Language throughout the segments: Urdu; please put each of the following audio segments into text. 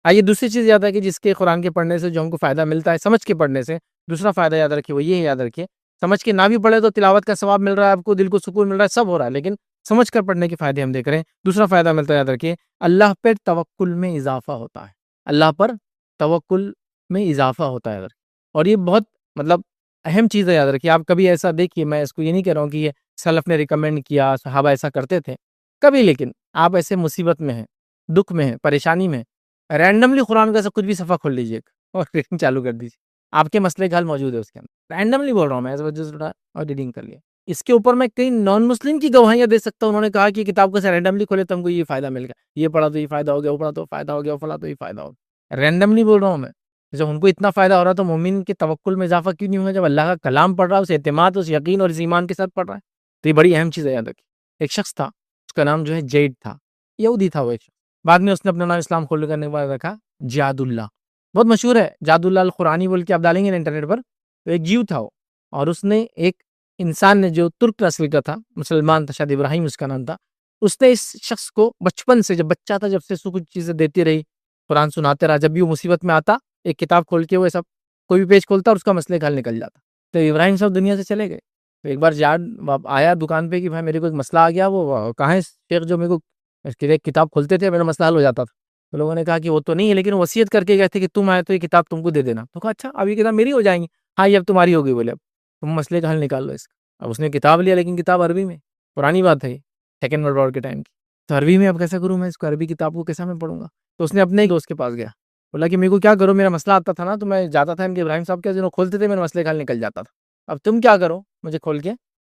آئیے دوسری چیز یاد ہے کہ جس کے قرآن کے پڑھنے سے جو ہم کو فائدہ ملتا ہے سمجھ کے پڑھنے سے، دوسرا فائدہ یاد رکھیے وہ یہ ہے، یاد رکھیے سمجھ کے نہ بھی پڑھے تو تلاوت کا ثواب مل رہا ہے آپ کو، دل کو سکون مل رہا ہے، سب ہو رہا ہے، لیکن سمجھ کر پڑھنے کے فائدے ہم دیکھ رہے ہیں۔ دوسرا فائدہ ملتا ہے یاد رکھیے، اللہ پر توکل میں اضافہ ہوتا ہے، اللہ پر توکل میں اضافہ ہوتا ہے یاد رکھیے۔ اور یہ بہت مطلب اہم چیز ہے، یاد رکھیے۔ آپ کبھی ایسا دیکھیے، میں اس کو یہ نہیں کہہ رہا ہوں کہ یہ سلف نے ریکمینڈ کیا، صحابہ ایسا کرتے تھے کبھی، لیکن آپ ایسے مصیبت میں ہیں، دکھ میں ہیں، پریشانی میں، رینڈملی قرآن کا سے کچھ بھی صفحہ کھول لیجیے اور ریڈنگ چالو کر دیجیے، آپ کے مسئلے کا حل موجود ہے اس کے اندر۔ رینڈملی بول رہا ہوں میں، اس وجہ سے اٹھا اور ریڈنگ کر لیا۔ اس کے اوپر میں کئی نان مسلم کی گواہیاں دے سکتا ہوں، انہوں نے کہا کہ کتاب کو سے رینڈملی کھولے تو ہم کو یہ فائدہ مل گیا، یہ پڑھا تو یہ فائدہ ہو گیا، وہ پڑھا تو فائدہ ہو گیا، وہ پڑھا تو یہ فائدہ ہو گیا۔ رینڈملی بول رہا ہوں میں، جب ان کو اتنا فائدہ ہو رہا ہے تو مومن کے توکل میں اضافہ کیوں نہیں ہوگا؟ جب اللہ کا کلام پڑھ رہا ہے، اس اعتماد، اس یقین اور اس ایمان کے ساتھ پڑھ رہا ہے، تو یہ بڑی اہم چیز ہے، یاد رکھیے۔ ایک شخص تھا، اس کا نام جو ہے جیڈ تھا، یہودی تھا وہ ایک شخص، بعد میں اس نے اپنا نام اسلام قبول کرنے کے بعد رکھا جاد اللہ، بہت مشہور ہے جاد اللہ القرآنی بول کے آپ ڈالیں گے نا انٹرنیٹ پر، تو ایک جیو تھا وہ، اور اس نے ایک انسان نے جو ترک نسل کا تھا، مسلمان تھا، شاید ابراہیم اس کا نام تھا، اس نے اس شخص کو بچپن سے، جب بچہ تھا جب سے اس کو کچھ چیزیں دیتی رہی، قرآن سناتے رہا، جب بھی وہ مصیبت میں آتا ایک کتاب کھول کے وہ سب کوئی بھی پیج کھولتا اور اس کا مسئلے کا حل نکل جاتا۔ تو ابراہیم صاحب دنیا سے چلے گئے، تو ایک بار جاد آیا دکان پہ کہ بھائی میرے کو ایک مسئلہ آ گیا، وہ کہاں ہے شیخ جو میرے کو ایک کتاب کھولتے تھے میرا مسئلہ حل ہو جاتا تھا؟ تو لوگوں نے کہا کہ وہ تو نہیں ہے، لیکن وصیت کر کے گئے تھے کہ تم آئے تو یہ کتاب تم کو دے دینا۔ تو کہا اچھا اب یہ کتاب میری ہو جائیں گی؟ ہاں یہ اب تمہاری ہوگی، بولے اب تم مسئلے کا حل نکال لو اس کا۔ اب اس نے کتاب لیا، لیکن کتاب عربی میں، پرانی بات ہے یہ، سیکنڈ ورلڈ وار کے ٹائم کی، تو عربی میں اب کیسا کروں میں اس کو، عربی کتاب کو کیسا میں پڑھوں گا؟ تو اس نے اپنے ہی دوست کے پاس گیا، بولا کہ میرے کو کیا کرو، میرا مسئلہ آتا تھا نا تو میں جاتا تھا ان کے ابراہیم صاحب کے، جنہوں کھولتے تھے میرے مسئلے کا حل نکل جاتا تھا، اب تم کیا کرو مجھے کھول کے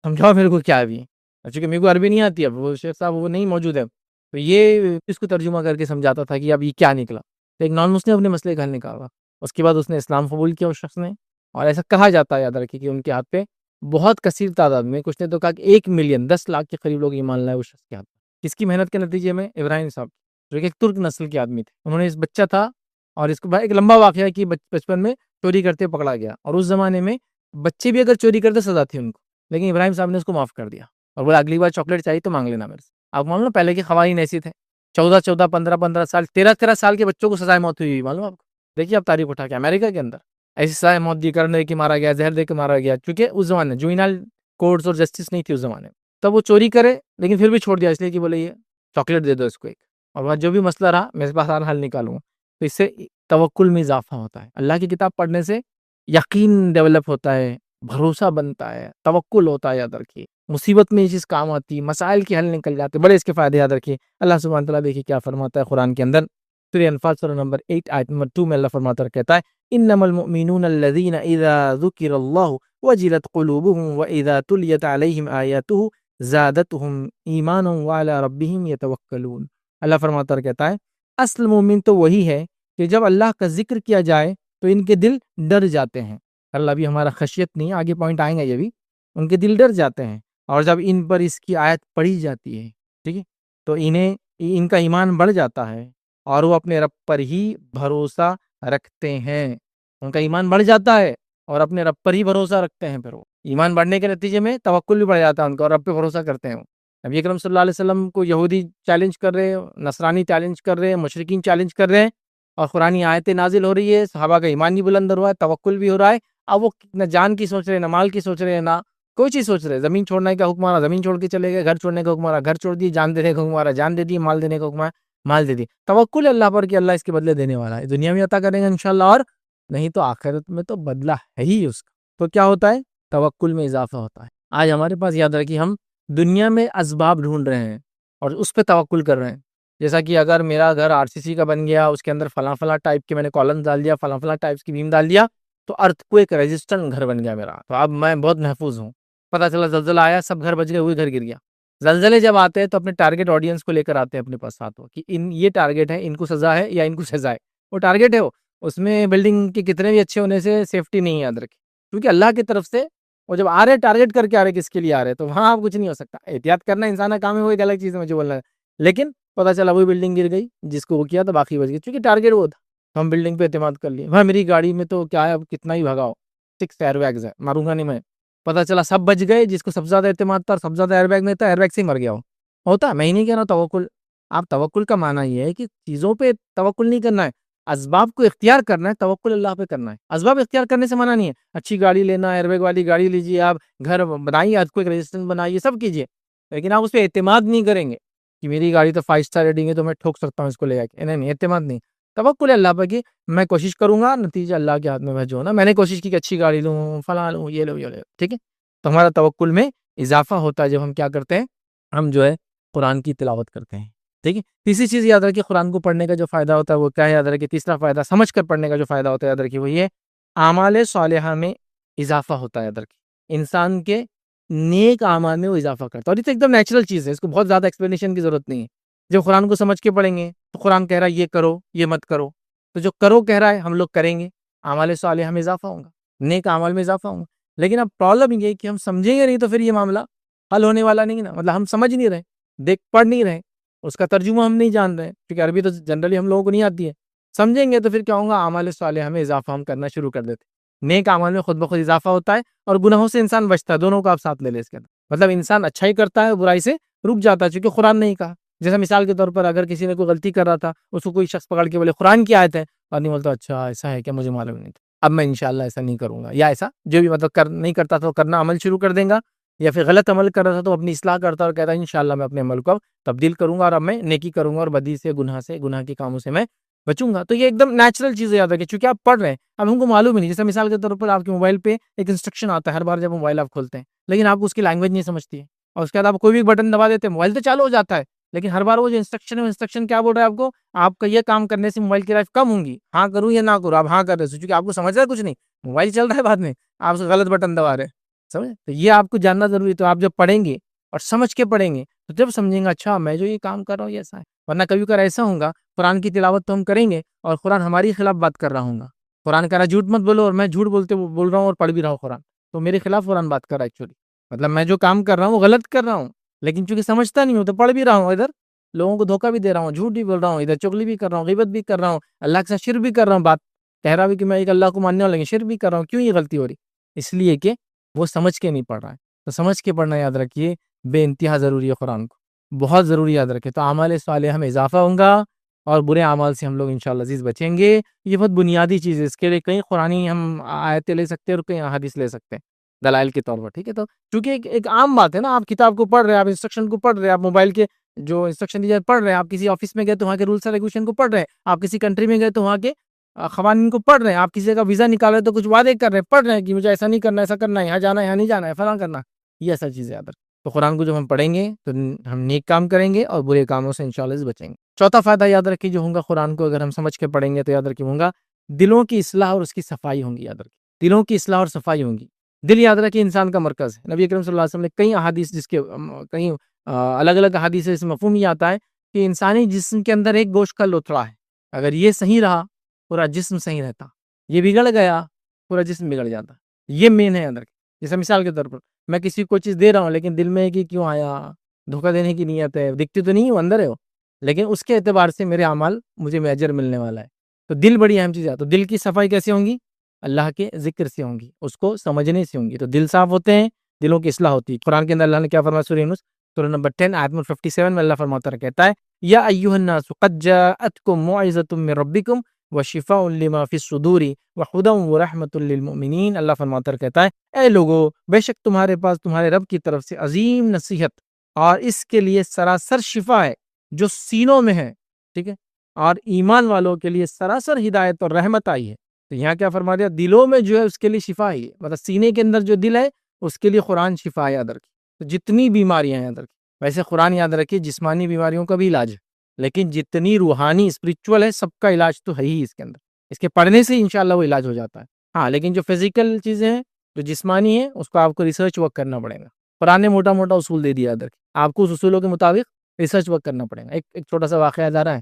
سمجھاؤ میرے کو کیا ہے ابھی، چونکہ میرے کو عربی نہیں آتی، اب وہ شیخ صاحب وہ نہیں موجود ہے، تو یہ اس کو ترجمہ کر کے سمجھاتا تھا کہ اب یہ کیا نکلا۔ تو ایک نان مسلم اپنے مسئلے کا حل نکالا، اس کے بعد اس نے اسلام قبول کیا اس شخص نے، اور ایسا کہا جاتا ہے یاد رکھیے کہ ان کے ہاتھ پہ بہت کثیر تعداد میں، کچھ نے تو کہا کہ 1 ملین 10 لاکھ کے قریب لوگ ایمان لائے اس شخص کے ہاتھ پہ، کس کی محنت کے نتیجے میں؟ ابراہیم صاحب، جو کہ ایک ترک نسل کے آدمی تھے، انہوں نے اس بچہ تھا، اور اس کو ایک لمبا واقعہ ہے کہ بچپن میں چوری کرتے پکڑا گیا، اور اس زمانے میں بچے بھی اگر چوری کرتے سزا تھی ان کو، لیکن ابراہیم صاحب نے اس کو معاف کر دیا اور بولا اگلی بار چاکلیٹ چاہیے تو مانگ لینا میرے سے۔ آپ مان لو پہلے کے خواتین ایسی تھے، 14 15 سال، 13 سال کے بچوں کو سزائے موت ہوئی، معلوم آپ کو؟ دیکھیے آپ تاریخ اٹھا کے امریکہ کے اندر ایسی سزائے موت دی، کرنے کی مارا گیا، زہر دے کے مارا گیا، کیونکہ اس زمانے جوئنل کورٹس اور جسٹس نہیں تھی اس زمانے میں، تب وہ چوری کرے لیکن پھر بھی چھوڑ دیا، اس لیے کہ بولے یہ چاکلیٹ دے دو اس کو ایک، اور بعد جو بھی مسئلہ رہا میرے پاس حل نکالوں گا۔ تو اس سے توکل میں اضافہ ہوتا ہے، اللہ کی کتاب پڑھنے سے یقین ڈیولپ ہوتا ہے، بھروسہ بنتا ہے، توکل ہوتا ہے، یاد رکھیے مصیبت میں یہ چیز کام آتی ہے، مسائل کے حل نکل جاتے، بڑے اس کے فائدے یاد رکھیے۔ اللہ سبحانہ تعالیٰ دیکھیے کیا فرماتا ہے قرآن کے اندر، سورہ انفال سورہ نمبر 8 آیت نمبر 2 میں اللہ فرماتا ہے، کہتا ہے انما المؤمنون الذين اذا ذكر الله وجلت قلوبهم واذا تليت عليهم آیاته زادتهم ایمانا وعلى ربهم يتوکلون۔ اللہ فرماتا ہے، کہتا ہے اصل مومن تو وہی ہے کہ جب اللہ کا ذکر کیا جائے تو ان کے دل ڈر جاتے ہیں۔ اللہ بھی ہمارا خشیت نہیں، آگے پوائنٹ آئیں گا یہ بھی، ان کے دل ڈر جاتے ہیں، اور جب ان پر اس کی آیت پڑھی جاتی ہے، ٹھیک ہے، تو ان کا ایمان بڑھ جاتا ہے، اور وہ اپنے رب پر ہی بھروسہ رکھتے ہیں، ان کا ایمان بڑھ جاتا ہے اور اپنے رب پر ہی بھروسہ رکھتے ہیں، پھر وہ ایمان بڑھنے کے نتیجے میں توکل بھی بڑھ جاتا ہے ان کا، اور رب پہ بھروسہ کرتے ہیں۔ نبی اکرم صلی اللہ علیہ وسلم کو یہودی چیلنج کر رہے ہیں، نصرانی چیلنج کر رہے ہیں، مشرکین چیلنج کر رہے ہیں، اور قرآنی آیتیں نازل ہو رہی ہے، صحابہ کا ایمان بھی بلند ہو رہا ہے، توکل بھی ہو رہا ہے، اب وہ نہ جان کی سوچ رہے ہیں، نہ مال کی سوچ رہے ہیں، نہ کوئی چیز سوچ رہے ہیں، زمین چھوڑنے کا حکم آ رہا زمین چھوڑ کے چلے گئے، گھر چھوڑنے کا حکم آ رہا گھر چھوڑ دی، جان دینے کا حکم آ رہا جان دے دی، مال دینے کا حکم آ رہا مال دے دی، توکل اللہ پر کہ اللہ اس کے بدلے دینے والا ہے، دنیا میں عطا کریں گے انشاءاللہ، اور نہیں تو آخرت میں تو بدلہ ہے ہی اس کا۔ تو کیا ہوتا ہے؟ توکل میں اضافہ ہوتا ہے۔ آج ہمارے پاس یاد رکھیے ہم دنیا میں اسباب ڈھونڈ رہے ہیں اور اس پہ توکل کر رہے ہیں، جیسا کہ اگر میرا گھر RCC کا بن گیا، اس کے اندر فلاں فلاں ٹائپ کے میں نے کالم ڈال دیا، فلاں فلاں ٹائپس کی بیم ڈال دیا، تو ارتھ کو ایک ریزسٹنٹ گھر بن گیا میرا، تو اب میں بہت محفوظ ہوں۔ پتہ چلا زلزلہ آیا، سب گھر بچ گئے، وہی گھر گر گیا۔ زلزلے جب آتے ہیں تو اپنے ٹارگٹ آڈینس کو لے کر آتے ہیں اپنے پاس ساتھ، کہ یہ ٹارگٹ ہے، ان کو سزا ہے یا ان کو سزا ہے، وہ ٹارگٹ ہے، اس میں بلڈنگ کے کتنے بھی اچھے ہونے سے سیفٹی نہیں یاد رکھے، کیونکہ اللہ کی طرف سے وہ جب آ رہے ٹارگٹ کر کے آ رہے کس کے لیے آ رہے، تو وہاں آپ کچھ نہیں ہو سکتا۔ احتیاط کرنا انسان کا کام ہے، وہ ایک الگ چیز ہے مجھے بولنا ہے، لیکن پتہ چلا وہی بلڈنگ گر گئی جس کو وہ کیا تو باقی بچ گئی، کیونکہ ٹارگٹ وہ تھا، تو ہم بلڈنگ پہ اعتماد کر لیے۔ بھائی میری گاڑی میں تو کیا ہے، اب کتنا ہی بھگاؤ 6 ایئر بیگز ہے، ماروں گا نہیں میں، پتہ چلا سب بچ گئے، جس کو سب سے زیادہ اعتماد تھا اور سب سے زیادہ ایئر بیگ میں تھا، ایئر بیگ سے ہی مر گیا ہوتا ہے۔ میں ہی نہیں کہہ رہا توکل، آپ توکل کا معنی یہ ہے کہ چیزوں پہ توکل نہیں کرنا ہے، اسباب کو اختیار کرنا ہے، توکل اللہ پہ کرنا ہے. اسباب اختیار کرنے سے منع نہیں ہے. اچھی گاڑی لینا، ایئر بیگ والی گاڑی لیجیے، آپ گھر بنائیے، ارتھکوئک ریزسٹنس بنائیے، سب کیجیے، لیکن آپ اس پہ اعتماد نہیں کریں گے کہ میری گاڑی تو 5 اسٹار ریٹنگ ہے تو میں ٹھوک سکتا ہوں اس کو لے جا کے. نہیں، اعتماد نہیں. توکل ہے اللہ پہ کہ میں کوشش کروں گا، نتیجہ اللہ کے ہاتھ میں ہے. جو نا میں نے کوشش کی کہ اچھی گاڑی لوں، فلاں لوں، یہ لوں، یہ لوں، ٹھیک ہے. تو ہمارا توکل میں اضافہ ہوتا ہے جب ہم کیا کرتے ہیں، ہم جو ہے قرآن کی تلاوت کرتے ہیں. ٹھیک ہے. تیسری چیز یاد رکھیے، قرآن کو پڑھنے کا جو فائدہ ہوتا ہے وہ کیا ہے یاد رکھیے. تیسرا فائدہ، سمجھ کر پڑھنے کا جو فائدہ ہوتا ہے یاد رکھیے، وہ یہ اعمال صالحہ میں اضافہ ہوتا ہے. یاد رکھیے انسان کے نیک اعمال میں وہ اضافہ کرتا ہے، اور یہ تو ایک دم نیچرل چیز ہے، اس کو بہت زیادہ ایکسپلینیشن کی ضرورت نہیں ہے. جب قرآن کو سمجھ کے پڑھیں گے تو قرآن کہہ رہا ہے یہ کرو، یہ مت کرو، تو جو کرو کہہ رہا ہے ہم لوگ کریں گے، اعمال صالحہ میں اضافہ ہوگا، نیک اعمال میں اضافہ ہوگا. لیکن اب پرابلم یہ ہے کہ ہم سمجھیں گے نہیں تو پھر یہ معاملہ حل ہونے والا نہیں ہے نا. مطلب ہم سمجھ نہیں رہے، پڑھ نہیں رہے، اس کا ترجمہ ہم نہیں جان رہے، کیونکہ عربی تو جنرلی ہم لوگوں کو نہیں آتی ہے. سمجھیں گے تو پھر کیا ہوگا، اعمال صالحہ میں اضافہ ہم کرنا شروع کر دیتے. نیک اعمال میں خود بخود اضافہ ہوتا ہے، اور گناہوں سے انسان بچتا ہے. دونوں کو آپ ساتھ لے لیں اس کے اندر. مطلب انسان اچھائی کرتا ہے، برائی سے رک جاتا ہے، چونکہ قرآن نہیں کہا. جیسا مثال کے طور پر اگر کسی نے کوئی غلطی کر رہا تھا، اس کو کوئی شخص پکڑ کے بولے قرآن کی آیت ہے، اور نہیں بولتا اچھا ایسا ہے کیا، مجھے معلوم نہیں تھا، اب میں انشاءاللہ ایسا نہیں کروں گا، یا ایسا جو بھی مطلب نہیں کرتا تھا کرنا عمل شروع کر دیں گا، یا پھر غلط عمل کر رہا تھا تو اپنی اصلاح کرتا اور کہتا ہے انشاءاللہ میں اپنے عمل کو تبدیل کروں گا، اور اب میں نیکی کروں گا، اور بدی سے، گناہ کے کاموں سے میں بچوں گا. تو یہ ایک دم نیچرل چیز ہے یاد رکھیے، چونکہ آپ پڑھ رہے ہیں. اب ہم کو معلوم ہی نہیں، جیسے مثال کے طور پر آپ کے موبائل پہ ایک انسٹرکشن آتا ہے ہر بار جب موبائل آپ کھولتے ہیں، لیکن آپ کو اس کی لینگویج نہیں سمجھتی ہے، اور اس کے بعد آپ کوئی بھی بٹن دبا دیتے ہیں، موبائل تو چالو ہو جاتا ہے، لیکن ہر بار وہ جو انسٹرکشن ہے، انسٹرکشن کیا بول رہا ہے آپ کو، آپ کا یہ کام کرنے سے موبائل کی لائف کم ہوں گی، ہاں کروں یا نہ کروں، آپ ہاں کر رہے ہیں کیونکہ آپ کو سمجھ رہا ہے کچھ نہیں، موبائل چل رہا ہے بعد میں، آپ غلط بٹن دبا رہے ہیں. سمجھ، تو یہ آپ کو جاننا ضروری ہے. تو آپ جب پڑھیں گے اور سمجھ کے پڑھیں گے تو جب سمجھیں گا اچھا میں جو یہ کام کر رہا ہوں یہ ایسا ہے. ورنہ کبھی کبھار ایسا ہوگا، قرآن کی تلاوت تو ہم کریں گے اور قرآن ہماری خلاف بات کر رہا ہوں گا. قرآن کہہ رہا جھوٹ مت بولو، اور میں جھوٹ بول رہا ہوں اور پڑھ بھی رہا ہوں قرآن، تو میرے خلاف قرآن بات کر رہا ہے ایکچولی. مطلب میں جو کام کر رہا ہوں وہ غلط کر رہا ہوں، لیکن چونکہ سمجھتا نہیں ہوں تو پڑھ بھی رہا ہوں، ادھر لوگوں کو دھوکہ بھی دے رہا ہوں، جھوٹ بھی بول رہا ہوں، ادھر چغلی بھی کر رہا ہوں، غیبت بھی کر رہا ہوں، اللہ کے ساتھ شرک بھی کر رہا ہوں. بات کہہ رہا بھی کہ میں ایک اللہ کو ماننے والا، لیکن شرک بھی کر رہا ہوں. کیوں یہ غلطی ہو رہی؟ اس لیے کہ وہ سمجھ کے نہیں پڑھ رہا ہے. تو سمجھ کے پڑھنا یاد رکھیے بے انتہا ضروری ہے، قرآن کو بہت ضروری یاد رکھے. تو اعمال صالحہ میں اضافہ ہوگا اور برے اعمال سے ہم لوگ انشاءاللہ عزیز بچیں گے. یہ بہت بنیادی چیز ہے، اس کے لیے کئی قرآنی ہم آیتیں لے سکتے ہیں اور کئی احادیث لے سکتے ہیں دلائل کے طور پر. ٹھیک ہے، تو چونکہ ایک عام بات ہے نا، آپ کتاب کو پڑھ رہے ہیں، آپ انسٹرکشن کو پڑھ رہے ہیں، آپ موبائل کے جو انسٹرکشن دیے پڑھ رہے ہیں، آپ کسی آفس میں گئے تو وہاں کے رولس اینڈ ریگولیشن کو پڑھ رہے ہیں، آپ کسی کنٹری میں گئے تو وہاں کے قوانین کو پڑھ رہے ہیں، آپ کسی کا ویزا نکال رہے ہیں تو کچھ وعدے کر رہے ہیں، پڑھ رہے ہیں کہ مجھے ایسا نہیں کرنا، ایسا کرنا ہے، یہاں جانا ہے، یہاں نہیں جانا ہے، فلاں کرنا. یہ ایسا چیز ہے یاد رکھ. تو قرآن کو جب ہم پڑھیں گے تو ہم نیک کام کریں گے اور برے کاموں سے انشاءاللہ بچیں گے. چوتھا فائدہ یاد رکھیے جو ہوگا، قرآن کو اگر ہم سمجھ کے پڑھیں گے تو یاد رکھیے ہوگا دلوں کی اصلاح اور اس کی صفائی ہوں گی. یاد رکھیے دلوں کی اصلاح اور صفائی ہوں گی. دل یاد رکھیے انسان کا مرکز ہے. نبی اکرم صلی اللہ علیہ وسلم نے کئی احادیث، جس کے کئی الگ الگ احادیث سے اس مفہوم یہ آتا ہے کہ انسانی جسم کے اندر ایک گوشت کا لوتھڑا ہے، اگر یہ صحیح رہا پورا جسم صحیح رہتا، یہ بگڑ گیا پورا جسم بگڑ جاتا. یہ مین ہے یاد رکھیے. جیسے مثال کے طور پر میں کسی کو چیز دے رہا ہوں لیکن دل میں ہے کہ کیوں آیا، دھوکہ دینے کی نیت ہے، دکھتی تو نہیں ہو، اندر ہے وہ، لیکن اس کے اعتبار سے میرے اعمال مجھے اجر ملنے والا ہے. تو دل بڑی اہم چیز ہے. تو دل کی صفائی کیسے ہوں گی؟ اللہ کے ذکر سے ہوں گی، اس کو سمجھنے سے ہوں گی. تو دل صاف ہوتے ہیں، دلوں کی اصلاح ہوتی ہے. قرآن کے اندر اللہ نے کیا فرمایا؟ سورہ یونس سورہ نمبر 10 آیت نمبر 57 میں اللہ فرماتا ہے، کہتا ہے یا ایھا الناس قد جاءتکم موعظۃ من ربکم وشفاء لما فی الصدور وہدی ورحمۃ للمؤمنین. اللہ فرماتا ہے، کہتا ہے اے لوگو، بے شک تمہارے پاس تمہارے رب کی طرف سے عظیم نصیحت اور اس کے لیے سراسر شفا ہے جو سینوں میں ہے. ٹھیک ہے، اور ایمان والوں کے لیے سراسر ہدایت اور رحمت آئی ہے. تو یہاں کیا فرما دیا؟ دلوں میں جو ہے اس کے لیے شفا ہی ہے. مطلب سینے کے اندر جو دل ہے اس کے لیے قرآن شفا یاد رکھیے. تو جتنی بیماریاں یاد رکھیے، ویسے قرآن یاد رکھیے جسمانی بیماریوں کا بھی علاج ہے، لیکن جتنی روحانی اسپرچول ہے سب کا علاج تو ہے ہی اس کے اندر. اس کے پڑھنے سے انشاءاللہ وہ علاج ہو جاتا ہے. ہاں، لیکن جو فزیکل چیزیں ہیں، جو جسمانی ہیں، اس کو آپ کو ریسرچ ورک کرنا پڑے گا. قرآن نے موٹا موٹا اصول دے دیا یاد رکھیے، آپ کو اس اصولوں کے مطابق ریسرچ ورک کرنا پڑے گا. ایک چھوٹا سا واقعہ یاد آ رہا ہے.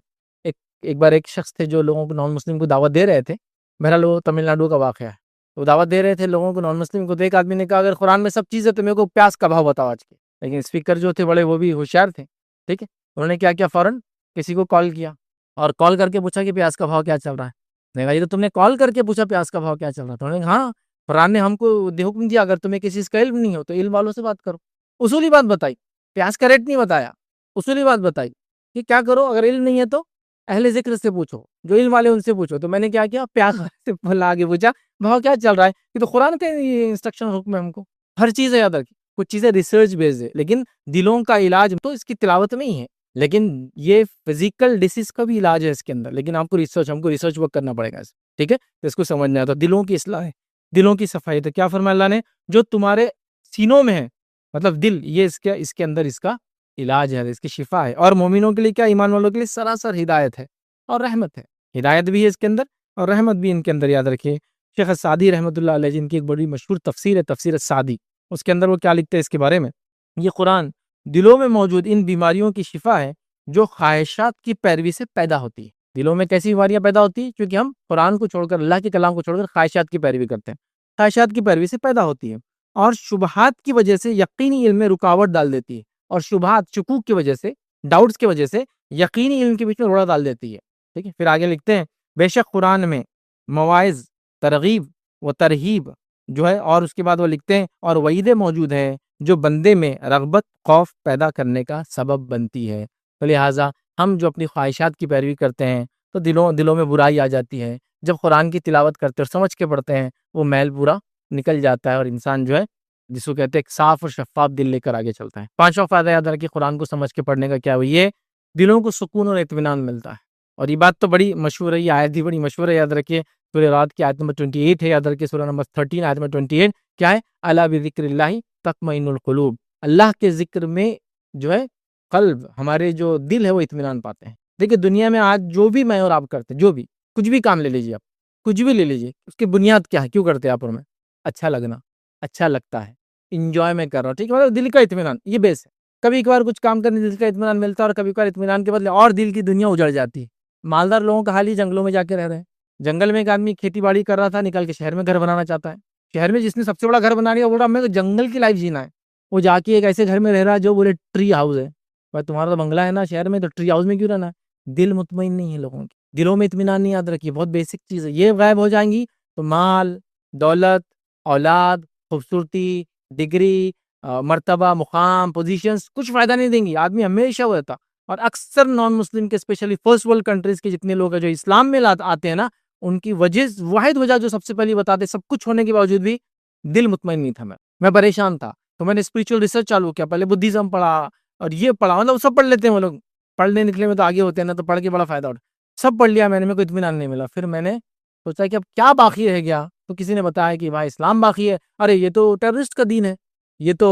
ایک بار ایک شخص تھے جو لوگوں کو، نان مسلم کو دعوت دے رہے تھے. بہرحال وہ تمل ناڈو کا واقعہ ہے. وہ دعوت دے رہے تھے لوگوں کو، نان مسلم کو. تو ایک آدمی نے کہا اگر قرآن میں سب چیز ہے تو میرے کو پیاز کا بھاؤ بتاؤ آج کے. لیکن اسپیکر جو تھے بڑے، وہ بھی ہوشیار تھے. ٹھیک ہے، انہوں نے کیا کیا، فوراً کسی کو کال کیا اور کال کر کے پوچھا کہ پیاز کا بھاؤ کیا چل رہا ہے. نہیں بھائی، تو تم نے کال کر کے پوچھا پیاز کا بھاؤ کیا چل رہا تھا؟ انہوں نے کہا ہاں، قرآن نے ہم کو حکم دیا اگر تمہیں کسی چیز کا علم نہیں ہو تو علم والوں سے بات کرو. اصولی بات بتائی، پیاز کا ریٹ نہیں بتایا، اصولی بات بتائی کہ کیا کرو اگر علم نہیں ہے تو اہل ذکر سے پوچھو، جو علم والے ان سے پوچھو. تو میں نے کیا کیا، پیار سے بھلا کے پوچھا بھاؤ کیا چل رہا ہے. یہ تو قرآن کا انسٹرکشن حکم ہے ہم کو. ہر چیز ہے یاد رکھیے. کچھ چیزیں ریسرچ بیسڈ ہے، لیکن دلوں کا علاج تو اس کی تلاوت میں ہی ہے. لیکن یہ فزیکل ڈیسیز کا بھی علاج ہے اس کے اندر، لیکن آپ کو ہم کو ریسرچ ورک کرنا پڑے گا. ٹھیک ہے، تو اس کو سمجھنا ہے. تو دلوں کی اصلاح ہے، دلوں کی صفائی. تو کیا فرمایا اللہ نے، جو تمہارے سینوں میں ہے، مطلب دل، یہ اس کے اندر اس کا علاج ہے، اس کی شفا ہے. اور مومنوں کے لیے کیا، ایمان والوں کے لیے سراسر ہدایت ہے اور رحمت ہے. ہدایت بھی ہے اس کے اندر اور رحمت بھی ان کے اندر. یاد رکھیے شیخ سعدی رحمۃ اللہ علیہ، جن کی ایک بڑی مشہور تفسیر ہے تفسیر السعدی، اس کے اندر وہ کیا لکھتے ہیں اس کے بارے میں، یہ قرآن دلوں میں موجود ان بیماریوں کی شفا ہے جو خواہشات کی پیروی سے پیدا ہوتی ہے. دلوں میں کیسی بیماریاں پیدا ہوتی ہیں؟ کیونکہ ہم قرآن کو چھوڑ کر، اللہ کے کلام کو چھوڑ کر خواہشات کی پیروی کرتے ہیں. خواہشات کی پیروی سے پیدا ہوتی ہے اور شبہات کی وجہ سے یقینی علم میں رکاوٹ ڈال دیتی ہے. اور شبہات، شکوک کی وجہ سے، ڈاؤٹس کی وجہ سے یقینی علم کے بیچ میں روڑا ڈال دیتی ہے. ٹھیک ہے، پھر آگے لکھتے ہیں بے شک قرآن میں مواعظ، ترغیب و ترہیب جو ہے، اور اس کے بعد وہ لکھتے ہیں اور وعیدیں موجود ہیں جو بندے میں رغبت، خوف پیدا کرنے کا سبب بنتی ہے. تو لہٰذا ہم جو اپنی خواہشات کی پیروی کرتے ہیں تو دلوں میں برائی آ جاتی ہے. جب قرآن کی تلاوت کرتے اور سمجھ کے پڑھتے ہیں، وہ میل برا نکل جاتا ہے اور انسان جو ہے، جس کو کہتے ہیں ایک صاف اور شفاف دل لے کر آگے چلتا ہے. پانچواں فائدہ یاد رکھیے قرآن کو سمجھ کے پڑھنے کا، کیا وہ یہ دلوں کو سکون اور اطمینان ملتا ہے. اور یہ بات تو بڑی مشہور ہے، یہ آیت بھی بڑی مشہور ہے. یاد رکھیے سورہ رات کی آیت نمبر 28 ہے. یاد رکھیے سورہ نمبر 13 آیت نمبر 28 کیا ہے، الا بذکر اللہ تطمئن القلوب. اللہ کے ذکر میں جو ہے قلب، ہمارے جو دل ہے وہ اطمینان پاتے ہیں. دیکھیے دنیا میں آج جو بھی میں اور آپ کرتے ہیں، جو بھی کچھ بھی کام لے لیجیے، آپ کچھ بھی لے لیجیے، اس کی بنیاد کیا ہے، کیوں کرتے ہیں آپ اور میں؟ اچھا لگنا، اچھا لگتا ہے، انجوائے میں کر رہا ہوں. ٹھیک ہے، مطلب دل کا اطمینان، یہ بیس ہے. کبھی کبھار کچھ کام کرنے دل کا اطمینان ملتا ہے اور کبھی کبھار اطمینان کے بدلے اور دل کی دنیا اجڑ جاتی ہے. مالدار لوگوں کا حال ہی جنگلوں میں جا کے رہ رہے ہیں. جنگل میں ایک آدمی کھیتی باڑی کر رہا تھا، نکل کے شہر میں گھر بنانا چاہتا ہے. شہر میں جس نے سب سے بڑا گھر بنا لیا، بول رہا میں تو جنگل کی لائف جینا ہے. وہ جا کے ایک ایسے گھر میں رہ رہا ہے جو بولے ٹری ہاؤس ہے. بھائی تمہارا تو بنگلہ ہے نا شہر میں، تو ٹری ہاؤس میں کیوں رہنا ہے؟ دل مطمئن نہیں ہے لوگوں کی، دلوں میں اطمینان نہیں. یاد رکھیے بہت بیسک چیز ہے، یہ غائب ہو جائیں گی تو مال، دولت، اولاد، خوبصورتی، ڈگری، مرتبہ، مقام، پوزیشنز کچھ فائدہ نہیں دیں گی. آدمی ہمیشہ وہ رہتا. اور اکثر نان مسلم کے، اسپیشلی فرسٹ ورلڈ کنٹریز کے جتنے لوگ ہیں جو اسلام میں آتے ہیں نا، ان کی واحد وجہ جو سب سے پہلی بتاتے، سب کچھ ہونے کے باوجود بھی دل مطمئن نہیں تھا. میں پریشان تھا، تو میں نے اسپرچل ریسرچ چالو کیا. پہلے بدھزم پڑھا اور یہ پڑھا، مطلب سب پڑھ لیتے ہیں وہ لوگ، پڑھنے نکلے میں تو آگے ہوتے ہیں نا، تو پڑھ کے بڑا فائدہ اٹھا. سب پڑھ لیا میں نے، میرے کو اطمینان نہیں ملا. پھر میں نے سوچا کہ اب کیا باقی رہ گیا، تو کسی نے بتایا کہ بھائی اسلام باقی ہے. ارے یہ تو ٹیررسٹ کا دین ہے، یہ تو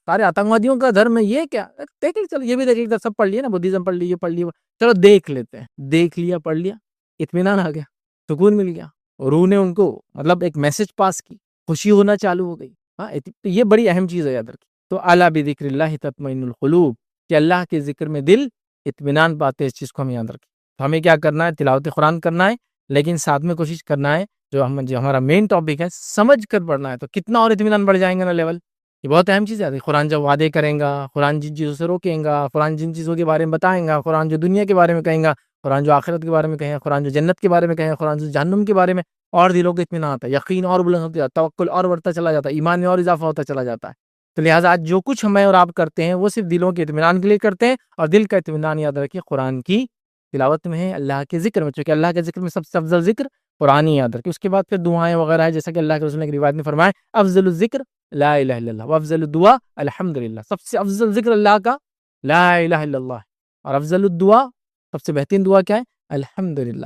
سارے آتنکوادیوں کا دھرم ہے، یہ کیا دیکھ چلو یہ بھی دیکھ، سب پڑھ لیا نا، بدھزم پڑھ لی، یہ پڑھ لیا، چلو دیکھ لیتے ہیں. دیکھ لیا، پڑھ لیا، اطمینان آ گیا، سکون مل گیا. روح نے ان کو مطلب ایک میسج پاس کی، خوشی ہونا چالو ہو گئی. ہاں یہ بڑی اہم چیز ہے یاد رکھیں. تو الا بذکر اللہ تطمئن القلوب، کہ اللہ کے ذکر میں دل اطمینان پاتے ہیں. اس چیز کو ہم یاد رکھیں. تو ہمیں کیا کرنا ہے، تلاوت قرآن کرنا ہے، لیکن ساتھ میں کوشش کرنا ہے جو ہمارا مین ٹاپک ہے سمجھ کر پڑھنا ہے. تو کتنا اور اطمینان بڑھ جائیں گے نا لیول. یہ بہت اہم چیز ہے. قرآن جب وعدے کریں گا، قرآن جن چیزوں سے روکیں گا، قرآن جن چیزوں کے بارے میں بتائیں گا، قرآن جو دنیا کے بارے میں کہیں گا، قرآن جو آخرت کے بارے میں کہیں گا، قرآن جو جنت کے بارے میں کہیں گا، قرآن جو جہنم کے بارے میں، اور دلوں کو اطمینان آتا ہے، یقین اور بلند ہوتا ہے، توکل اور بڑھتا چلا جاتا ہے، ایمان میں اور اضافہ ہوتا چلا جاتا ہے. تو لہٰذا آج جو کچھ ہمیں اور آپ کرتے ہیں وہ صرف دلوں کے اطمینان کے لیے کرتے ہیں. اور دل کا اطمینان یاد رکھیے قرآن کی تلاوت میں ہے، اللہ کے ذکر میں. چونکہ اللہ کے ذکر میں سب سے افضل ذکر قرآن ہی یاد رکھیے. اس کے بعد پھر دعائیں وغیرہ ہے، جیسا کہ اللہ کے رسول نے ایک روایت میں فرمایا افضل الذکر لا الہ الا اللہ وافضل الدعاء الحمدللہ. سب سے افضل ذکر اللہ کا لا الہ الا اللہ، اور افضل الدعاء، سب سے بہترین دعا کیا ہے؟ الحمدللہ.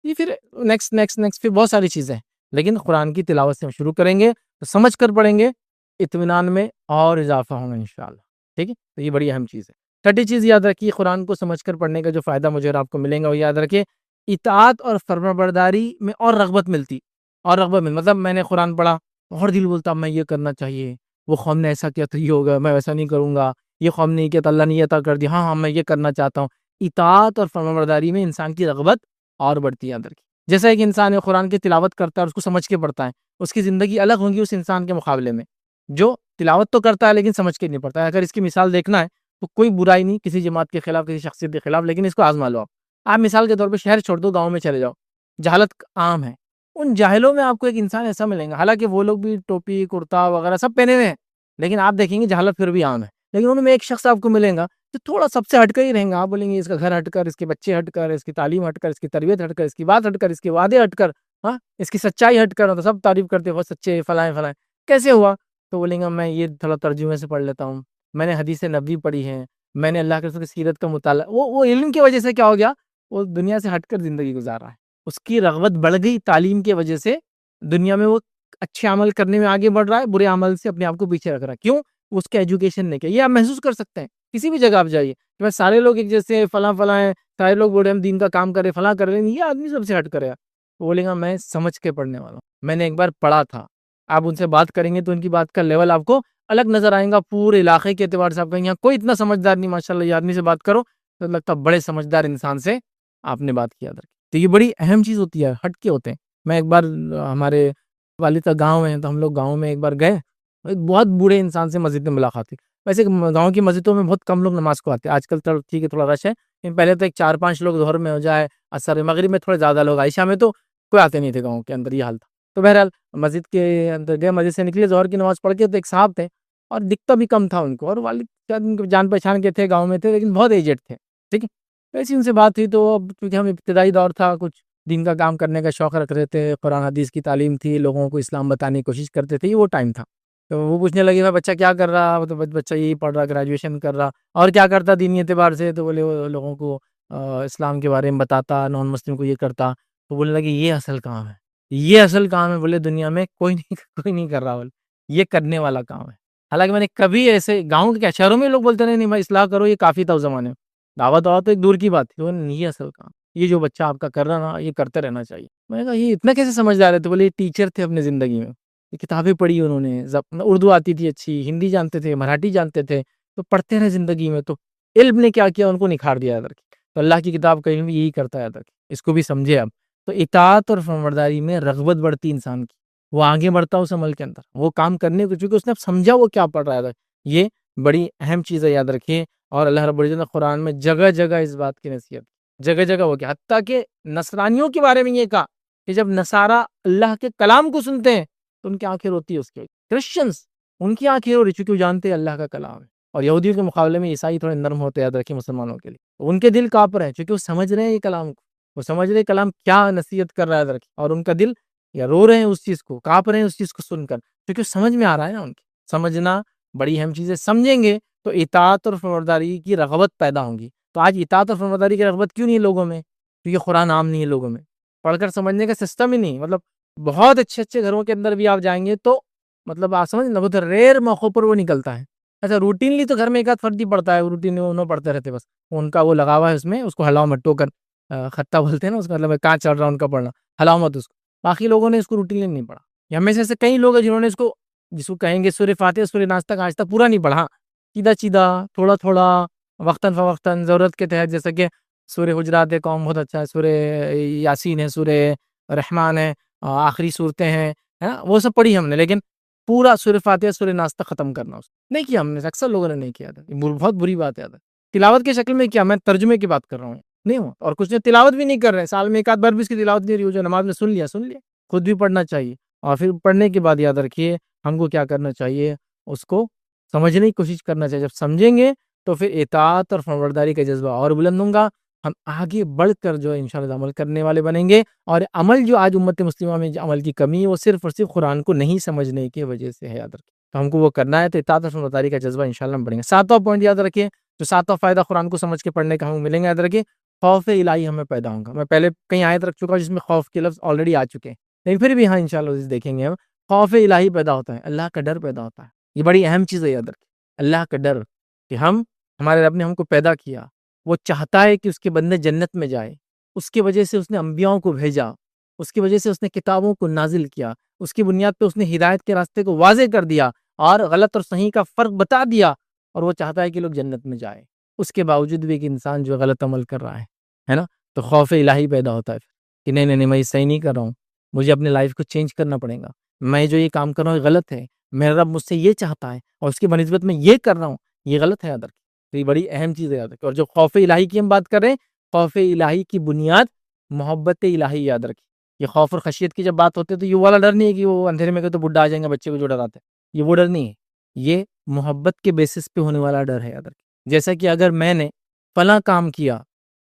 یہ پھر نیکسٹ پھر بہت ساری چیزیں ہیں، لیکن قرآن کی تلاوت سے ہم شروع کریں گے تو سمجھ کر پڑھیں گے، اطمینان میں اور اضافہ ہوگا انشاءاللہ. ٹھیک ہے، تو یہ بڑی اہم چیز ہے. چھٹی چیز یاد رکھیے قرآن کو سمجھ کر پڑھنے کا جو فائدہ مجھے اور آپ کو ملیں گا وہ یاد رکھیے، اطاعت اور فرمانبرداری میں اور رغبت ملتی. مطلب میں نے قرآن پڑھا اور دل بولتا میں یہ کرنا چاہیے، وہ قوم نے ایسا کیا تو یہ ہوگا، میں ویسا نہیں کروں گا، یہ قوم نے کیا تو اللہ نے یہ عطا کر دیا، ہاں میں یہ کرنا چاہتا ہوں. اطاعت اور فرمانبرداری میں انسان کی رغبت اور بڑھتی ہے. یاد رکھیے جیسا ایک انسان قرآن کی تلاوت کرتا ہے اور اس کو سمجھ کے پڑھتا ہے، اس کی زندگی الگ ہوگی اس انسان کے مقابلے میں جو تلاوت تو کرتا ہے لیکن سمجھ کے نہیں پڑتا ہے. اگر اس کی مثال دیکھنا ہے تو کوئی برائی نہیں کسی جماعت کے خلاف، کسی شخصیت کے خلاف، لیکن اس کو آزما لو. آپ مثال کے طور پہ شہر چھوڑ دو، گاؤں میں چلے جاؤ، جہالت عام ہے. ان جاہلوں میں آپ کو ایک انسان ایسا ملے گا، حالانکہ وہ لوگ بھی ٹوپی کرتا وغیرہ سب پہنے ہوئے ہیں، لیکن آپ دیکھیں گے جہالت پھر بھی عام ہے. لیکن ان میں ایک شخص آپ کو ملے گا جو تھوڑا سب سے ہٹ کر ہی رہیں گا. آپ بولیں گے اس کا گھر ہٹ کر، اس کے بچے ہٹ کر، اس کی تعلیم ہٹ کر، اس کی تربیت ہٹ کر، اس کی بات ہٹ کر، اس کے وعدے ہٹ کر، ہاں اس کی سچائی ہٹ کر، تو سب تعریف کرتے بہت سچے فلائیں فلائیں. کیسے ہوا؟ تو بولیں گا میں یہ تھوڑا ترجمے سے پڑھ لیتا ہوں، میں نے حدیث نبوی پڑھی ہے، میں نے اللہ کے رسول کی سیرت کا مطالعہ. وہ علم کی وجہ سے کیا ہو گیا؟ وہ دنیا سے ہٹ کر زندگی گزار رہا ہے. اس کی رغبت بڑھ گئی تعلیم کی وجہ سے. دنیا میں وہ اچھے عمل کرنے میں آگے بڑھ رہا ہے، برے عمل سے اپنے آپ کو پیچھے رکھ رہا ہے. کیوں؟ اس کے ایجوکیشن نے کیا. یہ آپ محسوس کر سکتے ہیں کسی بھی جگہ آپ جائیے کہ میں سارے لوگ ایک جیسے فلاں فلاں ہیں، سارے لوگ بولے ہم دین کا کام کرے، فلاں کر رہے ہیں، یہ آدمی سب سے ہٹ کرے. بولے گا میں سمجھ کے پڑھنے والا ہوں، میں نے ایک بار پڑھا تھا. آپ ان سے بات کریں گے تو ان کی بات کا لیول آپ کو الگ نظر آئے گا. پورے علاقے کے اعتبار سے آپ کہیں یہاں کوئی اتنا سمجھدار نہیں، ماشاء اللہ یہ آدمی سے بات کرو تو لگتا بڑے سمجھدار انسان سے آپ نے بات کیا. تو یہ بڑی اہم چیز ہوتی ہے، ہٹ کے ہوتے ہیں. میں ایک بار ہمارے والد کا گاؤں ہے تو ہم لوگ گاؤں میں ایک بار گئے، ایک بہت بوڑھے انسان سے مسجد میں ملاقات ہوئی. ویسے گاؤں کی مسجدوں میں بہت کم لوگ نماز کو آتے ہیں آج کل، تو ٹھیک ہے تھوڑا رش ہے، لیکن پہلے تو ایک 4-5 لوگ ظہر میں ہو جائے، عصر مغرب میں تھوڑے زیادہ لوگ، عشاء میں تو کوئی آتے نہیں تھے گاؤں کے اندر. یہ حال تھا. تو بہرحال مسجد کے اندر گئے، مسجد سے نکلے ظہر کی نماز پڑھ کے، تو ایک صاحب تھے اور دکھتا بھی کم تھا ان کو، اور والد شاید ان کے جان پہچان کے تھے، گاؤں میں تھے لیکن بہت ایجڈ تھے. ٹھیک ہے، ویسے ان سے بات ہوئی تو اب کیونکہ ہم ابتدائی دور تھا، کچھ دین کا کام کرنے کا شوق رکھ رہے تھے، قرآن حدیث کی تعلیم تھی، لوگوں کو اسلام بتانے کی کوشش کرتے تھے، یہ وہ ٹائم تھا. تو وہ پوچھنے لگے میں بچہ کیا کر رہا؟ تو بچہ یہی پڑھ رہا، گریجویشن کر رہا. اور کیا کرتا دینی اعتبار سے؟ تو بولے وہ لوگوں کو اسلام کے بارے میں بتاتا، نان مسلم کو یہ کرتا. تو بولنے لگے یہ اصل کام ہے، یہ اصل کام ہے. بولے دنیا میں کوئی نہیں کر رہا، بولے یہ کرنے والا کام ہے. حالانکہ میں نے کبھی ایسے گاؤں کے شہروں میں لوگ بولتے نہیں بھائی اصلاح کرو، یہ کافی تھا اس زمانے میں، دعوت تو ایک دور کی بات تھی. یہ اصل کام، یہ جو بچہ آپ کا کر رہا نا، یہ کرتے رہنا چاہیے. میں نے کہا یہ اتنا کیسے سمجھدار ہے؟ تو بولے یہ ٹیچر تھے اپنے زندگی میں، یہ کتابیں پڑھی انہوں نے، اردو آتی تھی اچھی، ہندی جانتے تھے، مراٹھی جانتے تھے، تو پڑھتے رہے زندگی میں. تو علم نے کیا کیا؟ ان کو نکھار دیا ادھر کی. تو اللہ کی کتاب کا علم یہی کرتا ہے ادھر کی. اس کو بھی سمجھے اب. تو اطاعت اور فرمانبرداری میں رغبت بڑھتی انسان کی، وہ آگے بڑھتا اس عمل کے اندر، وہ کام کرنے کو، چونکہ اس نے اب سمجھا وہ کیا پڑھ رہا ہے. یہ بڑی اہم چیز ہے، یاد رکھیے. اور اللہ رب العزت نے قرآن میں جگہ جگہ اس بات کی نصیحت، جگہ جگہ وہ کیا، حتیٰ کہ نصرانیوں کے بارے میں یہ کہا کہ جب نصارہ اللہ کے کلام کو سنتے ہیں تو ان کی آنکھیں روتی ہے. اس کے کرسچنز ان کی آنکھیں رو رہی چونکہ وہ جانتے ہیں اللہ کا کلام ہے. اور یہودیوں کے مقابلے میں عیسائی تھوڑے نرم ہوتے ہیں، یاد رکھیں مسلمانوں کے لیے. ان کے دل کانپ رہے ہیں چونکہ وہ سمجھ رہے ہیں یہ کلام کو، وہ سمجھ رہے ہیں کلام کیا نصیحت کر رہا ہے ادھر کی. اور ان کا دل یا رو رہے ہیں اس چیز کو، کانپ رہے ہیں اس چیز کو سن کر، کیونکہ سمجھ میں آ رہا ہے نا. ان کی سمجھنا بڑی اہم چیز ہے. سمجھیں گے تو اطاعت اور فرمانبرداری کی رغبت پیدا ہوں گی. تو آج اطاعت اور فرمانبرداری کی رغبت کیوں نہیں ہے لوگوں میں؟ کیونکہ قرآن عام نہیں ہے لوگوں میں، پڑھ کر سمجھنے کا سسٹم ہی نہیں. مطلب بہت اچھے اچھے گھروں کے اندر بھی آپ جائیں گے تو مطلب آپ سمجھ بہت ریئر موقعوں پر وہ نکلتا ہے. اچھا روٹینلی تو گھر میں ایک آدھ فرد ہی پڑتا ہے، روٹین انہوں پڑھتے رہتے بس، ان کا وہ لگا ہوا ہے اس میں، اس کو ہلاؤ مت ٹوکر خطہ بولتے ہیں نا، اس کا مطلب کہاں چل رہا ان کا پڑھنا، ہلاؤ مت اس کو. باقی لوگوں نے اس کو روٹینلی نہیں پڑھا. یہ ہمیں سے ایسے کئی لوگ ہیں جنہوں نے اس کو، جس کو کہیں گے سورہ فاتحہ سورہ ناس تک آج تک پورا نہیں پڑھا، سیدھا سیدھا تھوڑا تھوڑا وقتاً فوقتاً ضرورت کے تحت. جیسے کہ سورہ حجرات قوم بہت اچھا ہے، سورہ یاسین ہے، سورہ رحمان ہے، آخری صورتیں ہیں، وہ سب پڑھی ہم نے، لیکن پورا سورہ فاتحہ سورہ ناس تک ختم کرنا اس نہیں کیا ہم نے، اکثر لوگوں نے نہیں کیا تھا. بہت بری بات ہے. تلاوت کی شکل میں کیا، میں ترجمے کی بات کر رہا ہوں نہیں ہوں، اور کچھ نے تلاوت بھی نہیں کر رہے، سال میں ایک آدھ بار بھی اس کی تلاوت نہیں رہی ہو، جو نماز میں سن لیا خود بھی پڑھنا چاہیے. اور پھر پڑھنے کے بعد یاد رکھیے ہم کو کیا کرنا چاہیے، اس کو سمجھنے کی کوشش کرنا چاہیے. جب سمجھیں گے تو پھر اطاعت اور فرمانبرداری کا جذبہ اور بلند ہوگا، ہم آگے بڑھ کر جو انشاءاللہ عمل کرنے والے بنیں گے. اور عمل جو آج امت مسلمہ میں عمل کی کمی ہے، وہ صرف اور صرف قرآن کو نہیں سمجھنے کی وجہ سے ہے. یاد رکھیں تو ہم کو وہ کرنا ہے، تو اطاعت اور فرمانبرداری کا جذبہ انشاءاللہ ہم بڑھیں گے. ساتواں پوائنٹ یاد رکھیں، جو ساتواں فائدہ قرآن کو سمجھ کے پڑھنے کا ہمیں ملیں گے، یاد رکھیں خوف الہی ہمیں پیدا ہوگا. میں پہلے کہیں آیت رکھ چکا ہوں جس میں خوف کے لفظ آلریڈی آ چکے ہیں، لیکن پھر بھی ہاں انشاءاللہ دیکھیں گے ہم، خوف الہی پیدا ہوتا ہے، اللہ کا ڈر پیدا ہوتا ہے. یہ بڑی اہم چیز ہے، یاد رکھیں اللہ کا ڈر، کہ ہمارے رب نے ہم کو پیدا کیا، وہ چاہتا ہے کہ اس کے بندے جنت میں جائے. اس کی وجہ سے اس نے انبیاؤں کو بھیجا، اس کی وجہ سے اس نے کتابوں کو نازل کیا، اس کی بنیاد پہ اس نے ہدایت کے راستے کو واضح کر دیا اور غلط اور صحیح کا فرق بتا دیا، اور وہ چاہتا ہے کہ لوگ جنت میں جائے. اس کے باوجود بھی ایک انسان جو غلط عمل کر رہا ہے نا، تو خوف الہی پیدا ہوتا ہے کہ نہیں نہیں نہیں میں یہ صحیح نہیں کر رہا ہوں، مجھے اپنے لائف کو چینج کرنا پڑے گا، میں جو یہ کام کر رہا ہوں یہ غلط ہے، میرا رب مجھ سے یہ چاہتا ہے اور اس کی بنسبت میں یہ کر رہا ہوں، یہ غلط ہے. یاد رکھیں تو یہ بڑی اہم چیز ہے، یاد رکھیں. اور جو خوف الہی کی ہم بات کر رہے ہیں، خوف الہی کی بنیاد محبت الہی. یاد رکھیں یہ خوف اور خشیت کی جب بات ہوتی ہے تو یہ والا ڈر نہیں ہے کہ وہ اندھیرے میں گئے تو بڈھا آ جائیں گے بچے کو جو ڈراتے ہیں، یہ وہ ڈر نہیں ہے. یہ محبت کے بیسس پہ ہونے والا ڈر ہے یاد رکھیں۔ جیسا کہ اگر میں نے فلاں کام کیا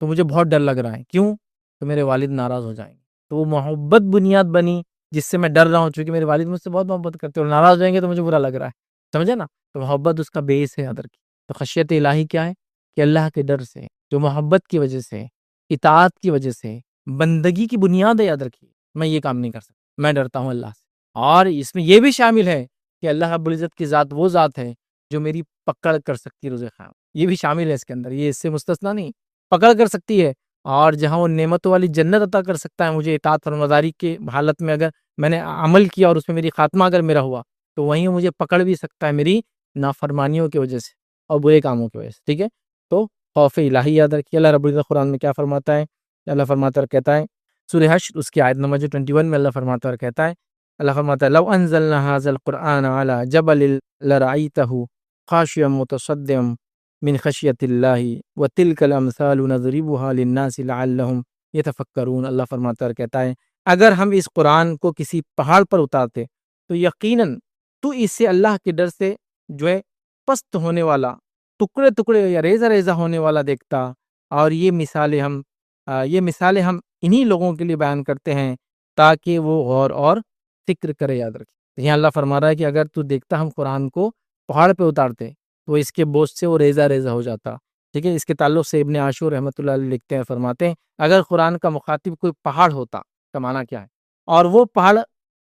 تو مجھے بہت ڈر لگ رہا ہے، کیوں؟ تو میرے والد ناراض ہو جائیں گے، تو وہ محبت بنیاد بنی جس سے میں ڈر رہا ہوں، چونکہ میرے والد مجھ سے بہت محبت کرتے ہیں اور ناراض ہو جائیں گے تو مجھے برا لگ رہا ہے، سمجھے نا؟ تو محبت اس کا بیس ہے یاد رکھیں۔ تو خشیت الہی کیا ہے؟ کہ اللہ کے ڈر سے، جو محبت کی وجہ سے، اطاعت کی وجہ سے، بندگی کی بنیاد ہے یاد رکھیے، میں یہ کام نہیں کر سکتا، میں ڈرتا ہوں اللہ سے۔ اور اس میں یہ بھی شامل ہے کہ اللہ رب العزت کی ذات وہ ذات ہے جو میری پکڑ کر سکتی ہے روز قیامت، یہ بھی شامل ہے اس کے اندر، یہ اس سے مستثنا نہیں، پکڑ کر سکتی ہے۔ اور جہاں وہ نعمتوں والی جنت عطا کر سکتا ہے مجھے اطاعت فرمانبرداری کی حالت میں، اگر میں نے عمل کیا اور اس میں میری خاتمہ اگر میرا ہوا، تو وہیں مجھے پکڑ بھی سکتا ہے میری نافرمانیوں کی وجہ سے اور برے کاموں کی وجہ سے، ٹھیک ہے؟ تو خوف الہی یاد رکھیے۔ اللہ رب العزت قرآن میں کیا فرماتا ہے؟ اللہ فرماتا ہے اور کہتا ہے، سورہ حشر اس کی آیت نمبر 21 میں اللہ فرماتا ہے اور کہتا ہے، اللہ فرماتا ہے، لو انزلنا هذا القرآن على جبل لرأيته خاشعا متصدعا من خشیت اللہ وتلک الامثال نضربها للناس لعلهم يتفکرون۔ اللہ فرماتا ہے اور کہتا ہے، اگر ہم اس قرآن کو کسی پہاڑ پر اتارتے تو یقیناً تو اس سے اللہ کے ڈر سے جو ہے پست ہونے والا، ٹکڑے ٹکڑے یا ریزہ ریزہ ہونے والا دیکھتا۔ اور یہ مثالیں ہم انہی لوگوں کے لیے بیان کرتے ہیں تاکہ وہ غور اور فکر کرے، یاد رکھے۔ یہاں اللہ فرما رہا ہے کہ اگر تو دیکھتا ہم قرآن کو پہاڑ پہ اتارتے تو اس کے بوجھ سے وہ ریزہ ریزہ ہو جاتا، ٹھیک ہے؟ اس کے تعلق سے ابن عاشور رحمۃ اللہ علیہ لکھتے ہیں، فرماتے ہیں، اگر قرآن کا مخاطب کوئی پہاڑ ہوتا کا معنی کیا ہے، اور وہ پہاڑ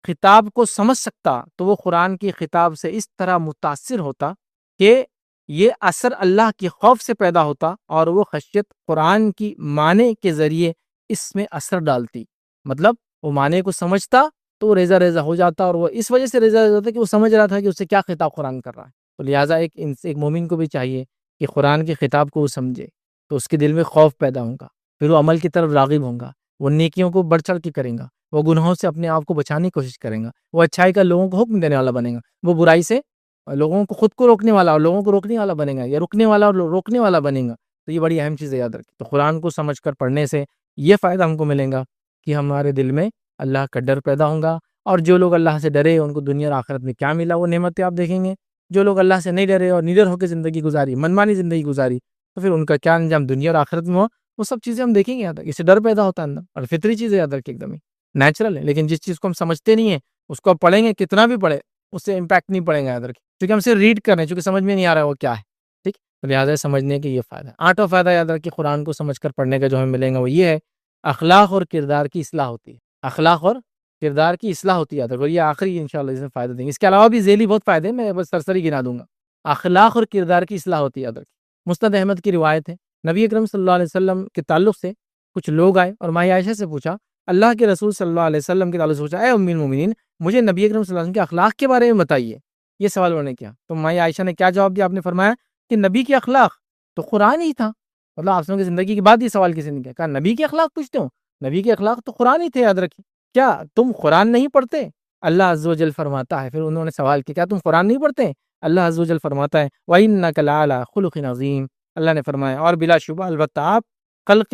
خطاب کو سمجھ سکتا تو وہ قرآن کی خطاب سے اس طرح متاثر ہوتا کہ یہ اثر اللہ کے خوف سے پیدا ہوتا اور وہ خشیت قرآن کی معنی کے ذریعے اس میں اثر ڈالتی، مطلب وہ معنی کو سمجھتا تو وہ ریزہ ریزہ ہو جاتا، اور وہ اس وجہ سے ریزہ ریزہ ہوتا کہ وہ سمجھ رہا تھا کہ اس سے کیا خطاب قرآن کر رہا ہے۔ تو لہٰذا ایک مومن کو بھی چاہیے کہ قرآن کے خطاب کو وہ سمجھے، تو اس کے دل میں خوف پیدا ہوگا، پھر وہ عمل کی طرف راغب ہوگا، وہ نیکیوں کو بڑھ چڑھ کے کرے گا، وہ گناہوں سے اپنے آپ کو بچانے کی کوشش کرے گا، وہ اچھائی کا لوگوں کو حکم دینے والا بنے گا، وہ برائی سے لوگوں کو خود کو روکنے والا اور لوگوں کو روکنے والا بنے گا، یا رکنے والا اور روکنے والا بنے گا۔ تو یہ بڑی اہم چیز ہے، یاد رکھیں۔ تو قرآن کو سمجھ کر پڑھنے سے یہ فائدہ ہم کو ملے گا کہ ہمارے دل میں اللہ کا ڈر پیدا ہوگا، اور جو لوگ اللہ سے ڈرے ان کو دنیا اور آخرت میں کیا ملا وہ نعمتیں آپ دیکھیں گے۔ جو لوگ اللہ سے نہیں ڈرے اور نڈر ہو کے زندگی گزاری، منمانی زندگی گزاری، تو پھر ان کا کیا انجام دنیا اور آخرت میں ہو، وہ سب چیزیں ہم دیکھیں گے۔ یاد رکھیں، اس سے ڈر پیدا ہوتا ہے اندر، اور فطری چیز ہے، یاد رکھیں، ایک دم ہی نیچرل ہے۔ لیکن جس چیز کو ہم سمجھتے نہیں ہیں اس کو آپ پڑھیں گے، کتنا بھی پڑھے اس سے امپیکٹ نہیں پڑے گا، یاد رکھیں، کیونکہ ہم سے ریڈ کر رہے ہیں، چونکہ سمجھ میں نہیں آ رہا ہے وہ کیا ہے، ٹھیک؟ تو لہٰذا سمجھنے کے یہ فائدہ ہے۔ آٹھواں فائدہ یاد رکھیں قرآن کو سمجھ کر پڑھنے کا جو ہمیں ملے گا وہ یہ ہے، اخلاق اور کردار کی اصلاح ہوتی ہے۔ اخلاق اور کردار کی اصلاح ہوتی ہے، یاد رکھو، یہ آخری انشاءاللہ اس میں فائدہ دیں گے۔ اس کے علاوہ بھی ذیلی بہت فائدے ہیں، میں بس سرسری گنا دوں گا۔ اخلاق اور کردار کی اصلاح ہوتی ہے، یاد رکھیں۔ مسند احمد کی روایت ہے، نبی اکرم صلی اللہ علیہ وسلم کے تعلق سے کچھ لوگ آئے اور ماں عائشہ سے پوچھا، اللہ کے رسول صلی اللہ علیہ وسلم کے تعلق سے پوچھا، اے ام المومنین، مجھے نبی اکرم صلی اللہ علیہ وسلم کے اخلاق کے بارے میں بتائیے۔ یہ سوال انہوں نے کیا تو ماں عائشہ نے کیا جواب دیا؟ آپ نے فرمایا کہ نبی کے اخلاق تو قرآن ہی تھا، مطلب آپ کی زندگی کے بعد یہ سوال کسی نے کیا کہا، نبی کے اخلاق پوچھتے ہو؟ نبی کے اخلاق تو قرآن ہی تھے، یاد رکھیں۔ کیا تم قرآن نہیں پڑھتے؟ اللہ عز و جل فرماتا ہے، پھر انہوں نے سوال کیا، کیا تم قرآن نہیں پڑھتے؟ اللہ عز و جل فرماتا ہے، وَإِنَّكَ لَعَلَىٰ خُلُقٍ عَظِيمٍ، اللہ نے فرمایا، اور بلا شبہ البتہ آپ خلق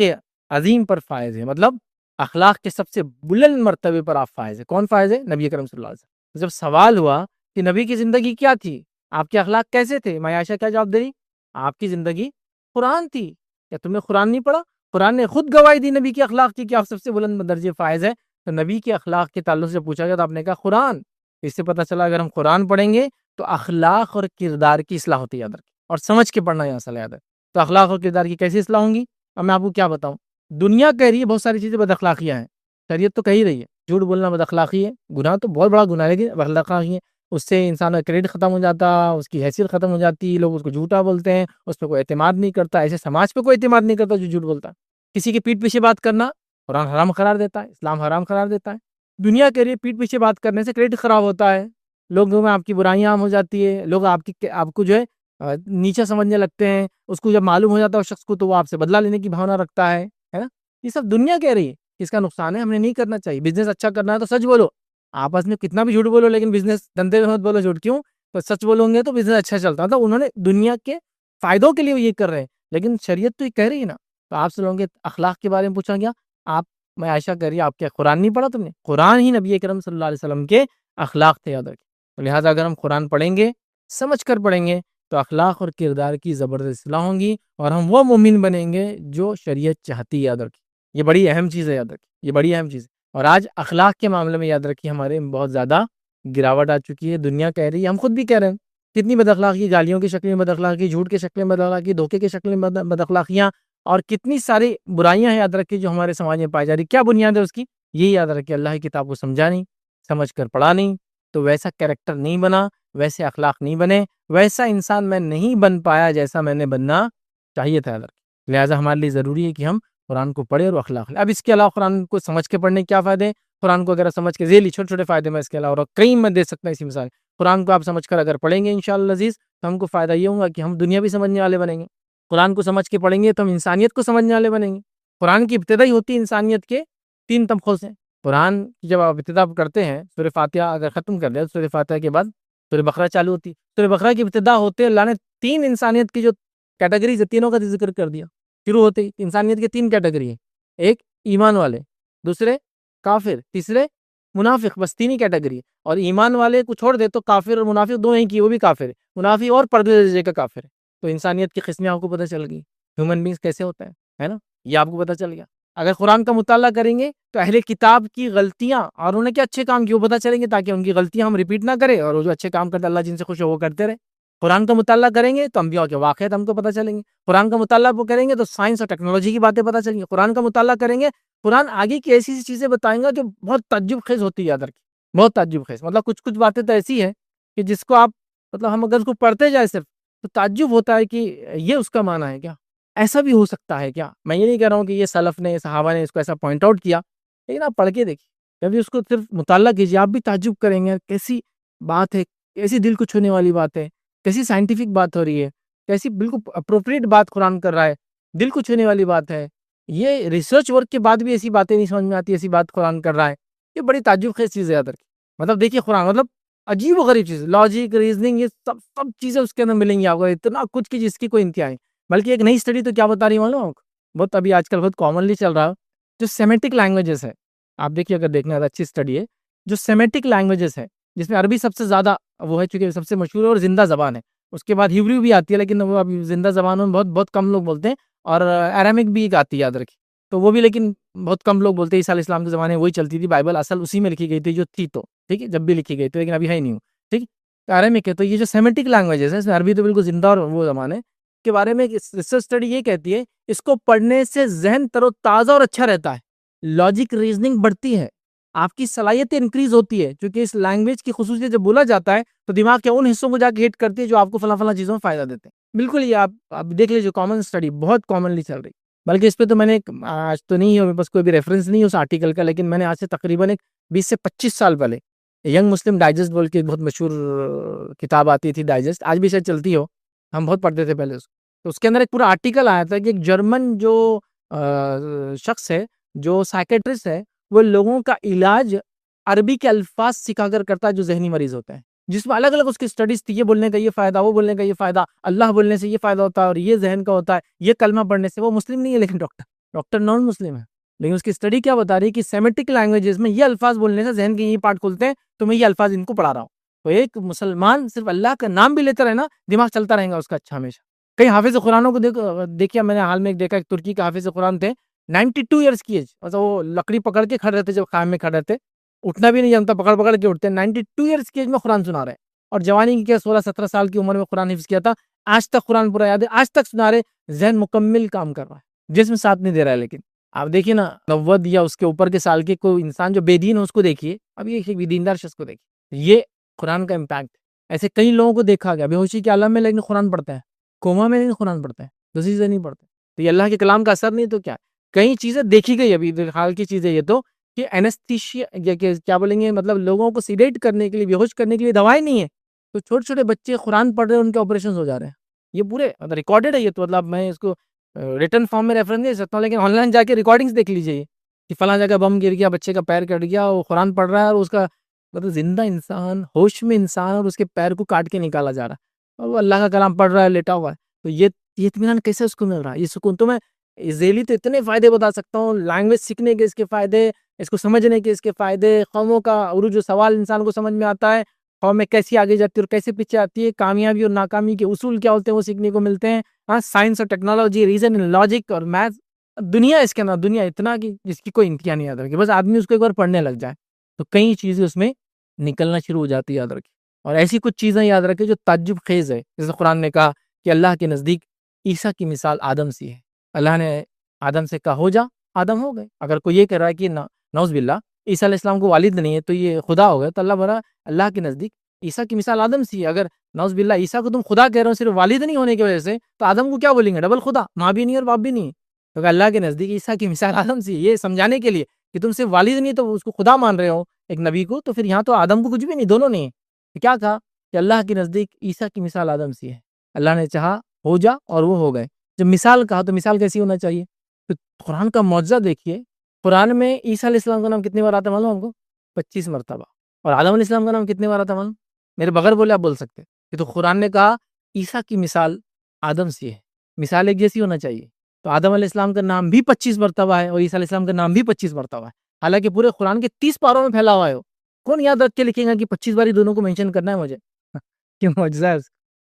عظیم پر فائز ہیں، مطلب اخلاق کے سب سے بلند مرتبے پر آپ فائز ہیں۔ کون فائز ہے؟ نبی کرم صلی اللہ علیہ وسلم۔ جب سوال ہوا کہ نبی کی زندگی کیا تھی، آپ کے اخلاق کیسے تھے، ماں عائشہ کیا جواب دے رہی؟ آپ کی زندگی قرآن تھی۔ کیا تم نے قرآن نہیں پڑھا؟ قرآن نے خود گواہی دی نبی کے اخلاق کی کہ آپ سب سے بلند درجے فائز ہے۔ تو نبی کے اخلاق کے تعلق سے پوچھا گیا تو آپ نے کہا قرآن۔ اس سے پتہ چلا اگر ہم قرآن پڑھیں گے تو اخلاق اور کردار کی اصلاح ہوتی ہے، یاد رکھیں، اور سمجھ کے پڑھنا یہاں سے یاد ہے۔ تو اخلاق اور کردار کی کیسی اصلاح ہوں گی؟ اب میں آپ کو کیا بتاؤں، دنیا کہہ رہی ہے بہت ساری چیزیں بد اخلاقیاں ہیں، شریعت تو کہہ ہی رہی ہے جھوٹ بولنا بد اخلاقی ہے، گناہ تو بہت بڑا گناہ ہے لیکن بد اخلاقی ہے، اس سے انسان کا کریڈٹ ختم ہو جاتا، اس کی حیثیت ختم ہو جاتی، لوگ اس کو جھوٹا بولتے ہیں، اس پہ کوئی اعتماد نہیں کرتا، ایسے سماج پہ کوئی اعتماد نہیں کرتا جو جھوٹ بولتا ہے۔ کسی کی پیٹھ پیچھے بات کرنا قرآن حرام قرار دیتا ہے، اسلام حرام قرار دیتا ہے۔ دنیا کہہ رہی ہے پیٹھ پیچھے بات کرنے سے کریڈٹ خراب ہوتا ہے، لوگوں میں آپ کی برائیاں عام ہو جاتی ہے، لوگ آپ کو جو ہے نیچا سمجھنے لگتے ہیں، اس کو جب معلوم ہو جاتا ہے اس شخص کو تو وہ آپ سے بدلہ لینے کی بھاونا رکھتا ہے نا؟ یہ سب دنیا کہہ رہی ہے، اس کا نقصان ہے، ہم نے نہیں کرنا چاہیے۔ بزنس اچھا کرنا ہے تو سچ بولو، آپس میں کتنا بھی جھوٹ بولو لیکن بزنس دھندے میں مت بولو جھوٹ، کیوں؟ تو سچ بولو گے تو بزنس اچھا چلتا ہے۔ تو انہوں نے دنیا کے فائدوں کے لیے یہ کر رہے ہیں، لیکن شریعت تو یہ کہہ رہی ہے نا۔ تو آپ سے لوگوں کے اخلاق کے بارے میں پوچھا گیا، آپ میں عائشہ کہہ رہی ہے آپ کیا قرآن نہیں پڑھا تم نے؟ قرآن ہی نبی کرم صلی اللہ علیہ وسلم کے اخلاق تھے، یاد رکھیں۔ تو لہٰذا اگر ہم قرآن پڑھیں گے سمجھ کر پڑھیں گے تو اخلاق اور کردار کی زبردست اصلاح ہوں گی اور ہم وہ مومن بنیں گے جو شریعت چاہتی ہے. یاد رکھیے یہ بڑی اہم چیز ہے. یاد رکھیے یہ بڑی اہم چیز ہے. اور آج اخلاق کے معاملے میں یاد رکھیے ہمارے بہت زیادہ گراوٹ آ چکی ہے. دنیا کہہ رہی ہے, ہم خود بھی کہہ رہے ہیں, کتنی بد اخلاقی, گالیوں کی شکل میں بد اخلاقی, جھوٹ کی شکل میں بد اخلاقی, دھوکے کی شکل میں بد اخلاقیاں, اور کتنی ساری برائیاں ہیں یاد رکھیے جو ہمارے سماج میں پائی جا رہی. کیا بنیاد ہے اس کی؟ یہی یاد رکھیے اللہ کی کتاب کو سمجھا نہیں, سمجھ کر پڑھا نہیں, تو ویسا کریکٹر نہیں بنا, ویسے اخلاق نہیں بنے, ویسا انسان میں نہیں بن پایا جیسا میں نے بننا چاہیے تھا. لہٰذا ہمارے لیے ضروری ہے کہ ہم قرآن کو پڑھیں اور اخلاق لیں. اب اس کے علاوہ قرآن کو سمجھ کے پڑھنے کے کیا فائدے ہیں؟ قرآن کو اگر سمجھ کے ذیلی چھوٹے چھوٹے فائدے میں اس کے علاوہ کئی میں دے سکتا ہوں اسی مثال. قرآن کو آپ سمجھ کر اگر پڑھیں گے انشاءاللہ عزیز تو ہم کو فائدہ یہ ہوگا کہ ہم دنیا بھی سمجھنے والے بنیں گے. قرآن کو سمجھ کے پڑھیں گے تو ہم انسانیت کو سمجھنے والے بنیں گے. قرآن کی ابتدا ہی ہوتی ہے انسانیت کے 3 طبقوں سے. قرآن کی جب آپ ابتدا کرتے ہیں سورہ فاتحہ اگر ختم کر دیں تو سورہ فاتحہ کے بعد سورہ بقرہ چالو ہوتی ہے. سورہ بقرہ کی ابتدا ہوتے اللہ نے 3 انسانیت کی جو کیٹیگریز ہے تینوں کا ذکر کر دیا. شروع ہوتے ہی انسانیت کی 3 کیٹیگری ہیں, ایک ایمان والے, دوسرے کافر, تیسرے منافق. بس 3 ہی کیٹیگری ہے. اور ایمان والے کو چھوڑ دے تو کافر اور منافق دونوں ہی کی, وہ بھی کافر ہے. منافق اور پردے درجے کا کافر ہے. تو انسانیت کی قسمیں آپ کو پتہ چل گئی, ہیومن بینگز کیسے ہوتا ہے نا, یہ آپ کو پتہ چل گیا. اگر قرآن کا مطالعہ کریں گے تو اہل کتاب کی غلطیاں اور انہوں نے کیا اچھے کام کیے وہ پتہ چلیں گے, تاکہ ان کی غلطیاں ہم ریپیٹ نہ کریں, اور وہ جو اچھے کام کرتے اللہ جن سے خوش ہو وہ کرتے رہے. قرآن کا مطالعہ کریں گے تو انبیاء کے واقعات ہم کو پتہ چلیں گے. قرآن کا مطالعہ وہ کریں گے تو سائنس اور ٹیکنالوجی کی باتیں پتہ چلیں گی. قرآن کا مطالعہ کریں گے, قرآن آگے کی ایسی چیزیں بتائیں گا جو بہت تعجب خیز ہوتی ہے. یاد رکھیں بہت تعجب خیز, مطلب کچھ باتیں تو ایسی ہیں کہ جس کو آپ مطلب ہم اگر اس کو پڑھتے جائیں صرف تو تعجب ہوتا ہے کہ یہ اس کا معنی ہے کیا, ایسا بھی ہو سکتا ہے کیا. میں یہ نہیں کہہ رہا ہوں کہ یہ سلف نے صحابہ نے اس کو ایسا پوائنٹ آؤٹ کیا, لیکن آپ پڑھ کے دیکھیے, کبھی اس کو صرف مطالعہ کیجیے, آپ بھی تعجب کریں گے کیسی بات ہے, کیسی دل کو چھونے والی بات ہے, کیسی سائنٹیفک بات ہو رہی ہے, کیسی بالکل اپروپریٹ بات قرآن کر رہا ہے, دل کو چھونے والی بات ہے. یہ ریسرچ ورک کے بعد بھی ایسی باتیں نہیں سمجھ میں آتی, ایسی بات قرآن کر رہا ہے. یہ بڑی تعجب خیز چیز ہے. یاد رکھیے مطلب دیکھیے قرآن مطلب عجیب و غریب چیز, لاجک, ریزننگ, یہ سب چیزیں اس کے اندر ملیں گی آپ کو, اتنا کچھ کی جس کی کوئی انتہا نہیں. بلکہ ایک نئی اسٹڈی تو کیا بتا رہی ہے معلوم, بہت ابھی آج کل بہت کامنلی چل رہا ہے, جو سیمیٹک لینگویجز ہے. آپ دیکھیے اگر دیکھنا ہے اچھی اسٹڈی ہے, جو سیمیٹک لینگویجز ہے جس میں عربی سب سے زیادہ وہ ہے چونکہ سب سے مشہور اور زندہ زبان ہے. اس کے بعد ہیبریو بھی آتی ہے لیکن وہ ابھی زندہ زبان میں بہت کم لوگ بولتے ہیں, اور اریمک بھی ایک آتی ہے یاد رکھیے, تو وہ بھی لیکن بہت کم لوگ بولتے ہیں. عیسیٰ علیہ السلام کے زمانے میں وہی چلتی تھی, بائبل اصل اسی میں لکھی گئی تھی جو تھی, تو ٹھیک ہے جب بھی لکھی گئی تھی, لیکن ابھی ہے ہی نہیں, ٹھیک ہے اریمک ہے. تو یہ جو سیمیٹک لینگویجز ہے اس میں عربی تو بالکل زندہ اور وہ زبان ہے کے بارے میں ریسرچ اسٹڈی یہ کہتی ہے اس کو پڑھنے سے ذہن تر و تازہ اور اچھا رہتا ہے, لاجک ریزننگ بڑھتی ہے, آپ کی صلاحیتیں انکریز ہوتی ہے, کیونکہ اس لینگویج کی خصوصیت جب بولا جاتا ہے تو دماغ کے ان حصوں کو جا کے ہٹ کرتی ہے جو آپ کو فلاں چیزوں میں فائدہ دیتے ہیں. بالکل یہ آپ دیکھ لیجیے, کامن اسٹڈی بہت کامنلی چل رہی. بلکہ اس پہ تو میں نے آج تو نہیں ہے میرے پاس کوئی بھی ریفرنس نہیں ہے اس آرٹیکل کا, لیکن میں نے آج سے تقریباً 20 سے 25 سال پہلے ینگ مسلم ڈائجسٹ بول کے بہت مشہور کتاب آتی تھی ڈائجسٹ, آج بھی شاید چلتی ہو, ہم بہت پڑھتے تھے پہلے اس کو. تو اس کے اندر ایک پورا آرٹیکل آیا تھا کہ ایک جرمن جو شخص ہے, جو سائیکیٹرسٹ ہے, وہ لوگوں کا علاج عربی کے الفاظ سکھا کر کرتا ہے جو ذہنی مریض ہوتے ہیں, جس میں الگ الگ اس کی اسٹڈیز تھی, یہ بولنے کا یہ فائدہ, وہ بولنے کا یہ فائدہ, اللہ بولنے سے یہ فائدہ ہوتا ہے, اور یہ ذہن کا ہوتا ہے, یہ کلمہ پڑھنے سے. وہ مسلم نہیں ہے لیکن ڈاکٹر نان مسلم ہے, لیکن اس کی اسٹڈی کیا بتا رہی ہے کہ سیمیٹک لینگویجز میں یہ الفاظ بولنے سے ذہن کے یہ پارٹ کھلتے ہیں, تو میں یہ الفاظ ان کو پڑھا رہا ہوں. تو ایک مسلمان صرف اللہ کا نام بھی لیتا رہے نا, دماغ چلتا رہے گا اس کا اچھا ہمیشہ. کئی حافظ قرآنوں کو دیکھیا میں نے حال میں دیکھا, ایک ترکی کا حافظ قرآن تھے, 92 ایئرس کی ایج, مطلب وہ لکڑی پکڑ کے کھڑے رہتے, جب قائم میں کھڑے رہتے, اٹھنا بھی نہیں جانتا, پکڑ کے اٹھتے. 92 ایئرس کی ایج میں قرآن سنا رہے, اور جوانی کی کیا 16-17 سال کی عمر میں قرآن حفظ کیا تھا, آج تک قرآن پورا یاد ہے, آج تک سنا رہے, ذہن مکمل کام کر رہا ہے, جسم ساتھ نہیں دے رہا ہے. لیکن آپ دیکھیے نا 90 یا اس کے اوپر کے سال کے کوئی انسان جو بے دین ہے اس کو دیکھیے, اب یہ بے دیندار شخص کو دیکھیے, یہ قرآن کا امپیکٹ. ایسے کئی لوگوں کو دیکھا گیا بے ہوشی کے عالم میں لیکن قرآن پڑھتے ہیں, کوما میں لیکن قرآن پڑھتے ہیں, دوسری چیزیں نہیں پڑھتے. تو یہ اللہ کے کلام کا اثر نہیں تو کیا, کئی چیزیں دیکھی گئی ابھی حال کی چیزیں, یہ تو کہ اینستھیشیا کیا بولیں گے, مطلب لوگوں کو سیڈیٹ کرنے کے لیے, بے ہوش کرنے کے لیے دوائیں نہیں ہے, تو چھوٹے بچے قرآن پڑھ رہے ہیں, ان کے آپریشن ہو جا رہے ہیں. یہ پورے ریکارڈڈ ہے, یہ تو مطلب میں اس کو ریٹن فارم میں ریفرنس دے سکتا ہوں, لیکن آن لائن جا کے ریکارڈنگز دیکھ لیجیے کہ فلاں جگہ بم گر گیا, بچے کا پیر کٹ گیا, وہ قرآن پڑھ رہا ہے, اور اس کا مطلب زندہ انسان, ہوش میں انسان, اور اس کے پیر کو کاٹ کے نکالا جا رہا ہے, اور وہ اللہ کا کلام پڑھ رہا ہے, لیٹا ہوا ہے. تو یہ اطمینان کیسے اس کو مل رہا ہے, یہ سکون. تو میں ذیلی تو اتنے فائدے بتا سکتا ہوں, لینگویج سیکھنے کے اس کے فائدے, اس کو سمجھنے کے اس کے فائدے, قوموں کا عروج و سوال انسان کو سمجھ میں آتا ہے, قوم میں کیسی آگے جاتی ہے اور کیسے پیچھے آتی ہے، کامیابی اور ناکامی کے اصول کیا ہوتے ہیں وہ سیکھنے کو ملتے ہیں. ہاں، سائنس اور ٹیکنالوجی، ریزن اینڈ لاجک اور میتھ، دنیا اس کے اندر دنیا اتنا کہ جس کی کوئی انتہا نہیں یاد رکھے، بس آدمی اس کو ایک بار پڑھنے لگ جائے تو کئی چیزیں اس میں نکلنا شروع ہو جاتی ہے، یاد رکھے. اور ایسی کچھ چیزیں یاد رکھے جو تعجب خیز ہے. جیسے قرآن نے کہا کہ اللہ کے نزدیک عیسیٰ کی مثال آدم سی ہے. اللہ نے آدم سے کہا ہو جا، آدم ہو گئے. اگر کوئی یہ کہہ رہا ہے کہ نعوذ باللہ عیسیٰ علیہ السلام کو والد نہیں ہے تو یہ خدا ہو گئے، تو اللہ کے نزدیک عیسیٰ کی مثال آدم سی ہے. اگر نعوذ باللہ عیسیٰ کو تم خدا کہہ رہے ہو صرف والد نہیں ہونے کی وجہ سے، تو آدم کو کیا بولیں گے؟ ڈبل خدا، ماں بھی نہیں اور باپ بھی نہیں. تو کہ اللہ کے نزدیک عیسیٰ کی مثال آدم سی ہے، یہ سمجھانے کے لیے کہ تم صرف والد نہیں تو اس کو خدا مان رہے ہو ایک نبی کو، تو پھر یہاں تو آدم کو کچھ بھی نہیں، دونوں نہیں ہے. تو کیا کہا کہ اللہ کے نزدیک عیسیٰ کی مثال آدم سی ہے. اللہ نے چاہا ہو جا اور وہ ہو گئے. جب مثال کہا تو مثال کیسی ہونا چاہیے؟ تو قرآن کا معجزہ دیکھیے. قرآن میں عیسیٰ علیہ السلام کا نام کتنی بار آتا ہے معلوم آپ کو؟ 25 مرتبہ. اور آدم علیہ السلام کا نام کتنی بار آتا ہے معلوم؟ میرے بغیر بولے آپ بول سکتے کہ تو قرآن نے کہا عیسیٰ کی مثال آدم سی ہے، مثال ایک جیسی ہونا چاہیے. تو آدم علیہ السلام کا نام بھی 25 مرتبہ ہے اور عیسیٰ علیہ السلام کا نام بھی 25 مرتبہ ہے، حالانکہ پورے قرآن کے 30 پاروں میں پھیلا ہوا ہے. کون یاد رکھ کے لکھے گا کہ 25 باری دونوں کو مینشن کرنا ہے مجھے؟ کیوں معجزہ ہے.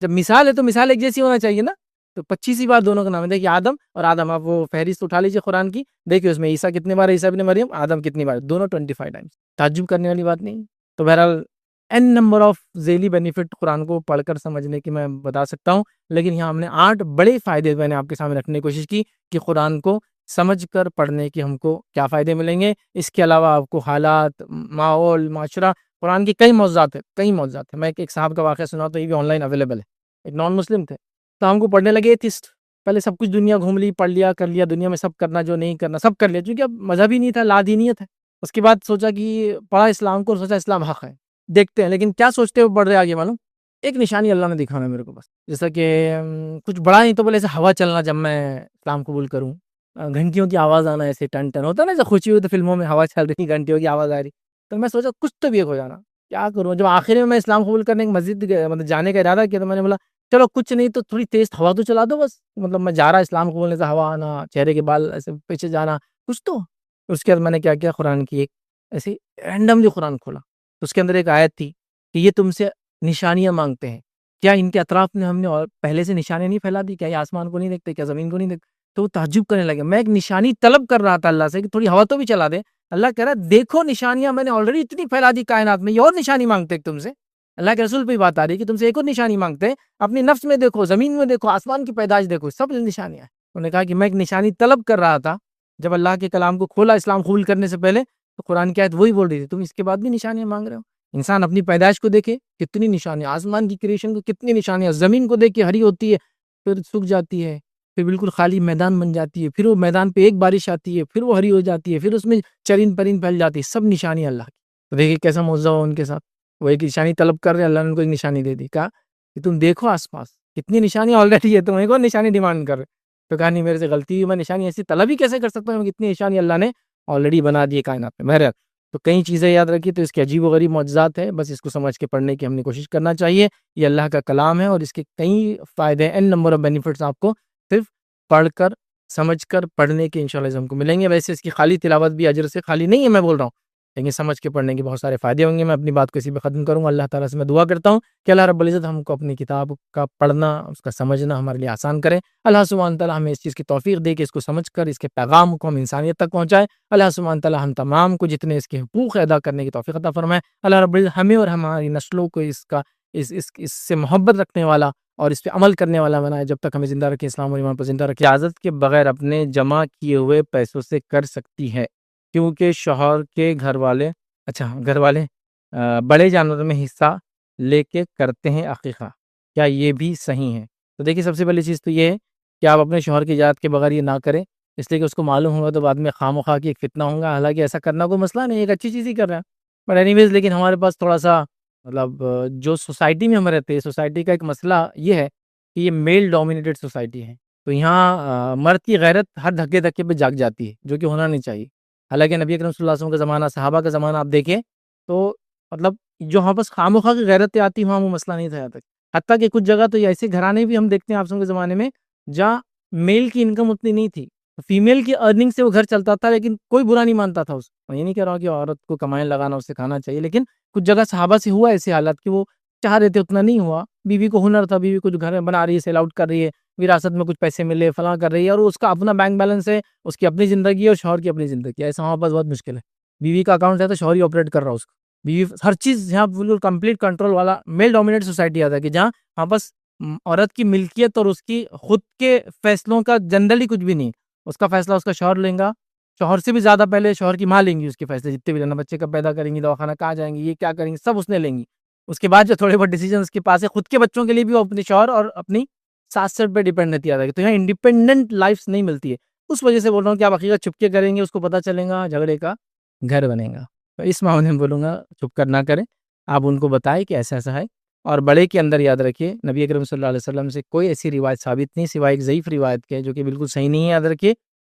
جب مثال ہے تو مثال ایک جیسی ہونا چاہیے نا. تو 25 بار دونوں کا نام ہے. دیکھیے آدم اور آدم، آپ وہ فہرست اٹھا لیجیے قرآن کی، دیکھیے اس میں عیسیٰ کتنے بار ہے، عیسیٰ ابن مریم، آدم کتنی بار، دونوں 25 ٹائمس. تعجب کرنے والی بات نہیں. تو بہرحال این نمبر آف ذیلی بینیفٹ قرآن کو پڑھ کر سمجھنے کی میں بتا سکتا ہوں، لیکن یہاں ہم نے 8 بڑے فائدے میں نے آپ کے سامنے رکھنے کی کوشش کی کہ قرآن کو سمجھ کر پڑھنے کی ہم کو کیا فائدے ملیں گے. اس کے علاوہ آپ کو حالات، ماحول، معاشرہ، قرآن کی کئی موضوعات ہیں. میں ایک صاحب کا واقعہ سنا تو یہ بھی آن لائن اویلیبل ہے. ایک نان مسلم تھے تو ہم کو پڑھنے لگے ایتھسٹ. پہلے سب کچھ دنیا گھوم لی، پڑھ لیا، کر لیا، دنیا میں سب کرنا جو نہیں کرنا سب کر لیا، کیونکہ اب مذہب ہی نہیں تھا، لا دینیت ہے. اس کے بعد سوچا کہ پڑھا اسلام کو، سوچا اسلام حق ہے، دیکھتے ہیں. لیکن کیا سوچتے ہوئے پڑھ رہے آگے معلوم؟ ایک نشانی اللہ نے دکھانا میرے کو بس. جیسا کہ کچھ بڑا نہیں تو بولے ایسے ہوا چلنا جب میں اسلام قبول کروں، گھنٹیوں کی آواز آنا، ایسے ٹن ٹن ہوتا نا جیسے خوشی ہوئی تو فلموں میں ہوا چل رہی، گھنٹیوں کی آواز آ رہی. تو میں سوچا کچھ تو بھی ایک ہو جانا، کیا کروں. جب آخر میں اسلام قبول کرنے کی مسجد مطلب جانے کا ارادہ کیا تو میں نے بولا چلو کچھ نہیں تو تھوڑی تیز ہوا تو چلا دو بس. مطلب میں جا رہا اسلام قبول سے، ہوا آنا، چہرے کے بال ایسے پیچھے جانا، کچھ تو. اس کے بعد میں نے کیا کیا، قرآن کی ایک ایسی رینڈملی قرآن کھولا تو اس کے اندر ایک آیت تھی کہ یہ تم سے نشانیاں مانگتے ہیں، کیا ان کے اطراف میں ہم نے اور پہلے سے نشانیاں نہیں پھیلا دی؟ کیا یہ آسمان کو نہیں دیکھتے؟ کیا زمین کو نہیں دیکھتے؟ تو وہ تعجب کرنے لگے. میں ایک نشانی طلب کر رہا تھا اللہ سے کہ تھوڑی ہوا تو بھی چلا دے. اللہ کہہ رہا دیکھو نشانیاں میں نے آلریڈی اتنی پھیلا دی کائنات میں، یہ اور نشانی مانگتے تم سے. اللہ کے رسول پہ بات آ رہی ہے کہ تم سے ایک اور نشانی مانگتے ہیں. اپنی نفس میں دیکھو، زمین میں دیکھو، آسمان کی پیدائش دیکھو، سب نشانیاں ہیں. انہوں نے کہا کہ میں ایک نشانی طلب کر رہا تھا جب اللہ کے کلام کو کھولا اسلام قبول کرنے سے پہلے، تو قرآن کی آیت وہی بول رہی تھی تم اس کے بعد بھی نشانیاں مانگ رہے ہو. انسان اپنی پیدائش کو دیکھے کتنی نشانیاں، آسمان کی کریشن کو کتنی نشانیاں، زمین کو دیکھ کے ہری ہوتی ہے پھر سوکھ جاتی ہے، پھر بالکل خالی میدان بن جاتی ہے، پھر وہ میدان پہ ایک بارش آتی ہے، پھر وہ ہری ہو جاتی ہے، پھر اس میں چرین پرین پھیل جاتی ہے، سب نشانیاں اللہ کی. تو دیکھیے کیسا معجزہ ہوا ان کے ساتھ. وہ ایک نشانی طلب کر رہے، اللہ نے ان کو ایک نشانی دے دی. کہا کہ تم دیکھو آس پاس کتنی نشانیاں آلریڈی ہے، تم ایک اور نشانی ڈیمانڈ کر رہے. تو کہا نہیں میرے سے غلطی ہوئی، میں نشانی ایسی طلب ہی کیسے کر سکتا ہوں، کتنی نشانی اللہ نے آلریڈی بنا دی ہے کائنات میں. بہرحال تو کئی چیزیں یاد رکھی، تو اس کے عجیب و غریب معجزات ہیں، بس اس کو سمجھ کے پڑھنے کی ہم نے کوشش کرنا چاہیے. یہ اللہ کا کلام ہے اور اس کے کئی فائدے ہیں، n نمبر آف بینیفٹس آپ کو صرف پڑھ کر سمجھ کر پڑھنے کے انشاءاللہ ہم کو ملیں گے. ویسے اس کی خالی تلاوت بھی اجر سے خالی نہیں ہے میں بول رہا ہوں، لیکن سمجھ کے پڑھنے کے بہت سارے فائدے ہوں گے. میں اپنی بات کو اسی پہ ختم کروں گا. اللہ تعالیٰ سے میں دعا کرتا ہوں کہ اللہ رب العزت ہم کو اپنی کتاب کا پڑھنا، اس کا سمجھنا ہمارے لیے آسان کرے. اللہ سبحانہ تعالیٰ ہمیں اس چیز کی توفیق دے کہ اس کو سمجھ کر اس کے پیغام کو ہم انسانیت تک پہنچائے. اللہ سبحانہ تعالیٰ ہم تمام کو جتنے اس کے حقوق ادا کرنے کی توفیق عطا فرمائے. اللہ رب العزت ہمیں اور ہماری نسلوں کو اس سے محبت رکھنے والا اور اس پہ عمل کرنے والا بنائے، جب تک ہمیں زندہ رکھے، اسلام اور ایمان پر زندہ رکھے. اجازت کے بغیر اپنے جمع کیے ہوئے پیسوں سے کر سکتی ہے، کیونکہ شوہر کے گھر والے بڑے جانوروں میں حصہ لے کے کرتے ہیں عقیقہ، کیا یہ بھی صحیح ہے؟ تو دیکھیے سب سے پہلی چیز تو یہ ہے کہ آپ اپنے شوہر کی اجازت کے بغیر یہ نہ کریں، اس لیے کہ اس کو معلوم ہوگا تو بعد میں خواہ مخواہ کی ایک فتنہ ہوگا. حالانکہ ایسا کرنا کوئی مسئلہ نہیں، ایک اچھی چیز ہی کر رہے ہیں. بٹ اینی ویز لیکن ہمارے پاس تھوڑا سا مطلب جو سوسائٹی میں ہم رہتے ہیں، سوسائٹی کا ایک مسئلہ یہ ہے کہ یہ میل ڈومینیٹڈ سوسائٹی ہے. تو یہاں مرد کی غیرت ہر دھکے دھکے پہ جاگ جاتی ہے، جو کہ ہونا نہیں چاہیے. حالانکہ نبی اکرم صلی اللہ علیہ وسلم کا زمانہ، صحابہ کا زمانہ آپ دیکھیں تو مطلب جو ہاں بس خواہ مخواہ کی غیرتیں آتی وہاں وہ مسئلہ نہیں تھا یہاں تک. حتیٰ کہ کچھ جگہ تو ایسے گھرانے بھی ہم دیکھتے ہیں آپ کے زمانے میں جہاں میل کی انکم اتنی نہیں تھی، فیمیل کی ارننگ سے وہ گھر چلتا تھا، لیکن کوئی برا نہیں مانتا تھا اس کو. میں یہ نہیں کہہ رہا ہوں کہ عورت کو کمائیں لگانا اسے کھانا چاہیے، لیکن کچھ جگہ صحابہ سے ہوا ایسی حالت کہ وہ چاہ رہے تھے، اتنا نہیں ہوا. بیوی کو ہنر تھا، بیوی کچھ گھر میں بنا رہی ہے، سیل آؤٹ کر رہی ہے، وراثت میں کچھ پیسے ملے، فلاں کر رہی ہے، اور اس کا اپنا بینک بیلنس ہے، اس کی اپنی زندگی ہے اور شوہر کی اپنی زندگی ہے. ایسا وہاں پاس بہت مشکل ہے. بیوی کا اکاؤنٹ ہے تو شوہر ہی آپریٹ کر رہا ہے اس کو. بیوی ہر چیز یہاں بالکل کمپلیٹ کنٹرول والا میل ڈومینیٹ سوسائٹی آتا ہے، کہ جہاں وہاں بس عورت کی ملکیت اور اس کی خود کے فیصلوں کا جنرلی کچھ بھی نہیں. اس کا فیصلہ اس کا شوہر لیں گا، شوہر سے بھی زیادہ پہلے شوہر کی ماں لیں گی اس کے فیصلے، جتنے بھی لینا، بچے کب پیدا کریں گی، دواخانہ کہاں جائیں گی، یہ کیا کریں گی، سب اس نے لیں گی. اس کے بعد جو تھوڑے بہت ڈیسیجن اس کے پاس ہے، خود کے بچوں کے لیے بھی وہ اپنے شوہر اور اپنی ساس سر پہ ڈیپینڈ رہتی ہے. تو یہاں انڈیپینڈنٹ لائف نہیں ملتی ہے. اس وجہ سے بول رہا ہوں کہ آپ حقیقت چھپ کے کریں گے، اس کو پتہ چلے گا، جھگڑے کا گھر بنے گا. تو اس معاملے میں بولوں گا چھپ کر نہ کریں، آپ ان کو بتائیں کہ ایسا ایسا ہے. اور بڑے کے اندر یاد رکھیے، نبی اکرم صلی اللہ علیہ وسلم سے کوئی ایسی روایت ثابت نہیں سوائے ایک ضعیف روایت کے، جو کہ بالکل صحیح نہیں ہے. یاد رکھیے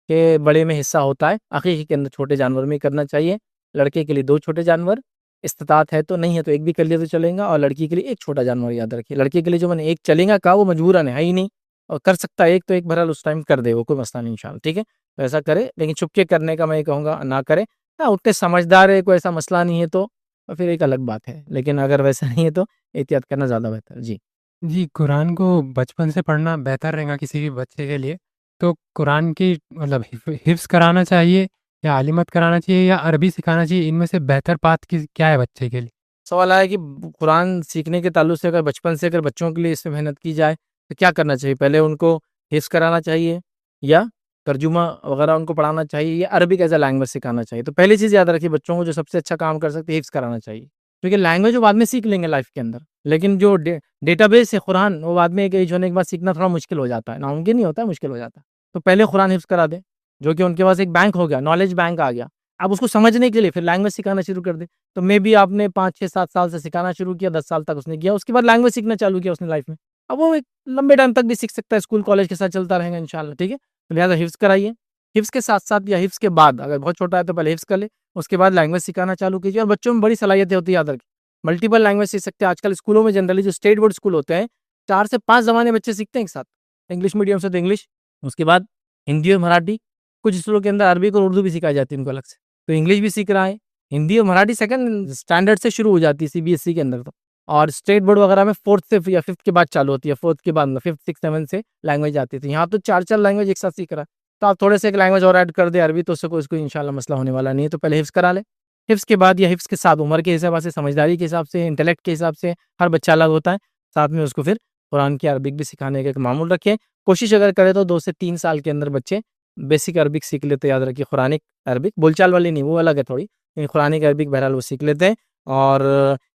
کہ بڑے میں حصہ ہوتا ہے، عقیقے کے اندر چھوٹے جانور میں کرنا چاہیے. لڑکے کے لیے 2 چھوٹے جانور، استطاعت ہے تو، نہیں ہے تو ایک بھی کر لیا تو چلیں گا. اور لڑکی کے لیے ایک چھوٹا جانور. یاد رکھیے لڑکے کے لیے جو میں نے ایک چلیں گا کہا، وہ مجبوراً ہے ہی نہیں، اور کر سکتا ہے ایک تو ایک بہرحال اس ٹائم کر دے، وہ کوئی مسئلہ نہیں انشاءاللہ. ٹھیک ہے، تو ایسا کرے، لیکن چھپ کے کرنے کا میں یہ کہوں گا نہ کرے. ہاں اتنے سمجھدار ہے، کوئی ایسا مسئلہ نہیں ہے تو پھر ایک الگ بات ہے، لیکن اگر ویسا نہیں ہے تو احتیاط کرنا زیادہ بہتر. جی جی، قرآن کو بچپن سے پڑھنا بہتر رہے گا کسی بھی بچے کے لیے. تو قرآن کی مطلب حفظ کرانا چاہیے یا عالمت کرانا چاہیے یا عربی سکھانا چاہیے، ان میں سے بہتر بات کیا ہے بچے کے لیے؟ سوال آیا کہ قرآن سیکھنے کے تعلق سے اگر بچپن سے اگر بچوں کے لیے اس میں محنت کی جائے تو کیا کرنا چاہیے؟ پہلے ان کو حفظ کرانا چاہیے یا ترجمہ وغیرہ ان کو پڑھانا چاہیے یا عربک ایز اے لینگویج سکھانا چاہیے؟ تو پہلی چیز یاد رکھیے، بچوں کو جو سب سے اچھا کام کر سکتے ہیں حفظ کرانا چاہیے، کیونکہ لینگویج وہ بعد میں سیکھ لیں گے لائف کے اندر، لیکن جو ڈیٹا بیس ہے قرآن، وہ بعد میں ایک ایج ہونے کے بعد سیکھنا تھوڑا مشکل ہو جاتا ہے. ناممکن نہیں ہوتا ہے، مشکل ہو جاتا ہے. تو پہلے قرآن حفظ کرا دیں، جو کہ ان کے پاس ایک بینک ہو گیا، نالج بینک آ گیا. اب اس کو سمجھنے کے لیے پھر لینگویج سکھانا شروع کر دیں. تو مے بی آپ نے 5 6 7 سال سے سکھانا شروع کیا، 10 سال تک اس نے کیا، اس کے بعد لینگویج سیکھنا چالو کیا اس نے لائف میں. اب وہ ایک لمبے ٹائم تک بھی سیکھ سکتا ہے، اسکول کالج کے ساتھ چلتا رہے گا انشاءاللہ. ٹھیک ہے، تو لہٰذا حفظ کرائیے. حفظ کے ساتھ ساتھ یا حفظ کے بعد، اگر بہت چھوٹا ہے تو پہلے حفظ کر لے، اس کے بعد لینگویج سکھانا چالو کیجیے. اور بچوں میں بڑی صلاحیتیں ہوتی ہے، یاد رکھیں ملٹیپل لینگویج سیکھ سکتے ہیں. آج کل اسکولوں میں جنرلی جو اسٹیٹ بورڈ اسکول ہوتے ہیں، 4 سے 5 زبانیں بچے سیکھتے ہیں ایک ساتھ. انگلش میڈیم سے تو انگلش، اس کے بعد ہندی اور مراٹھی، کچھ اسکولوں کے اندر عربی اور اردو بھی سکھائی جاتی ہے ان کو الگ سے. تو انگلش بھی سیکھ رہا ہے، ہندی اور مراٹھی سیکنڈ اسٹینڈرڈ سے شروع ہو جاتی ہے CBSE کے اندر. تو اور اسٹیٹ بورڈ وغیرہ میں 4th سے یا 5th کے بعد چالو ہوتی ہے، 4th کے بعد 5th 6th 7th سے لینگویج آتی تھی. یہاں تو 4 لینگویج ایک ساتھ سیکھ رہا ہے. تو آپ تھوڑے سے ایک لینگویج اور ایڈ کر دیں عربی، تو اس کو انشاءاللہ مسئلہ ہونے والا نہیں ہے. تو پہلے حفظ کرا لے. حفظ کے بعد یا حفظ کے ساتھ عمر کے حساب سے، سمجھداری کے حساب سے، انٹلیکٹ کے حساب سے ہر بچہ الگ ہوتا ہے. ساتھ میں اس کو پھر قرآن کی عربک بھی سکھانے کا ایک معمول رکھیں. کوشش اگر کرے تو 2 سے 3 سال کے اندر بچے بیسک عربک سیکھ لیتے. یاد رکھیے قرآنک عربک، بول چال والی نہیں، وہ الگ ہے تھوڑی، لیکن قرآنک عربک بہرحال وہ سیکھ لیتے ہیں. اور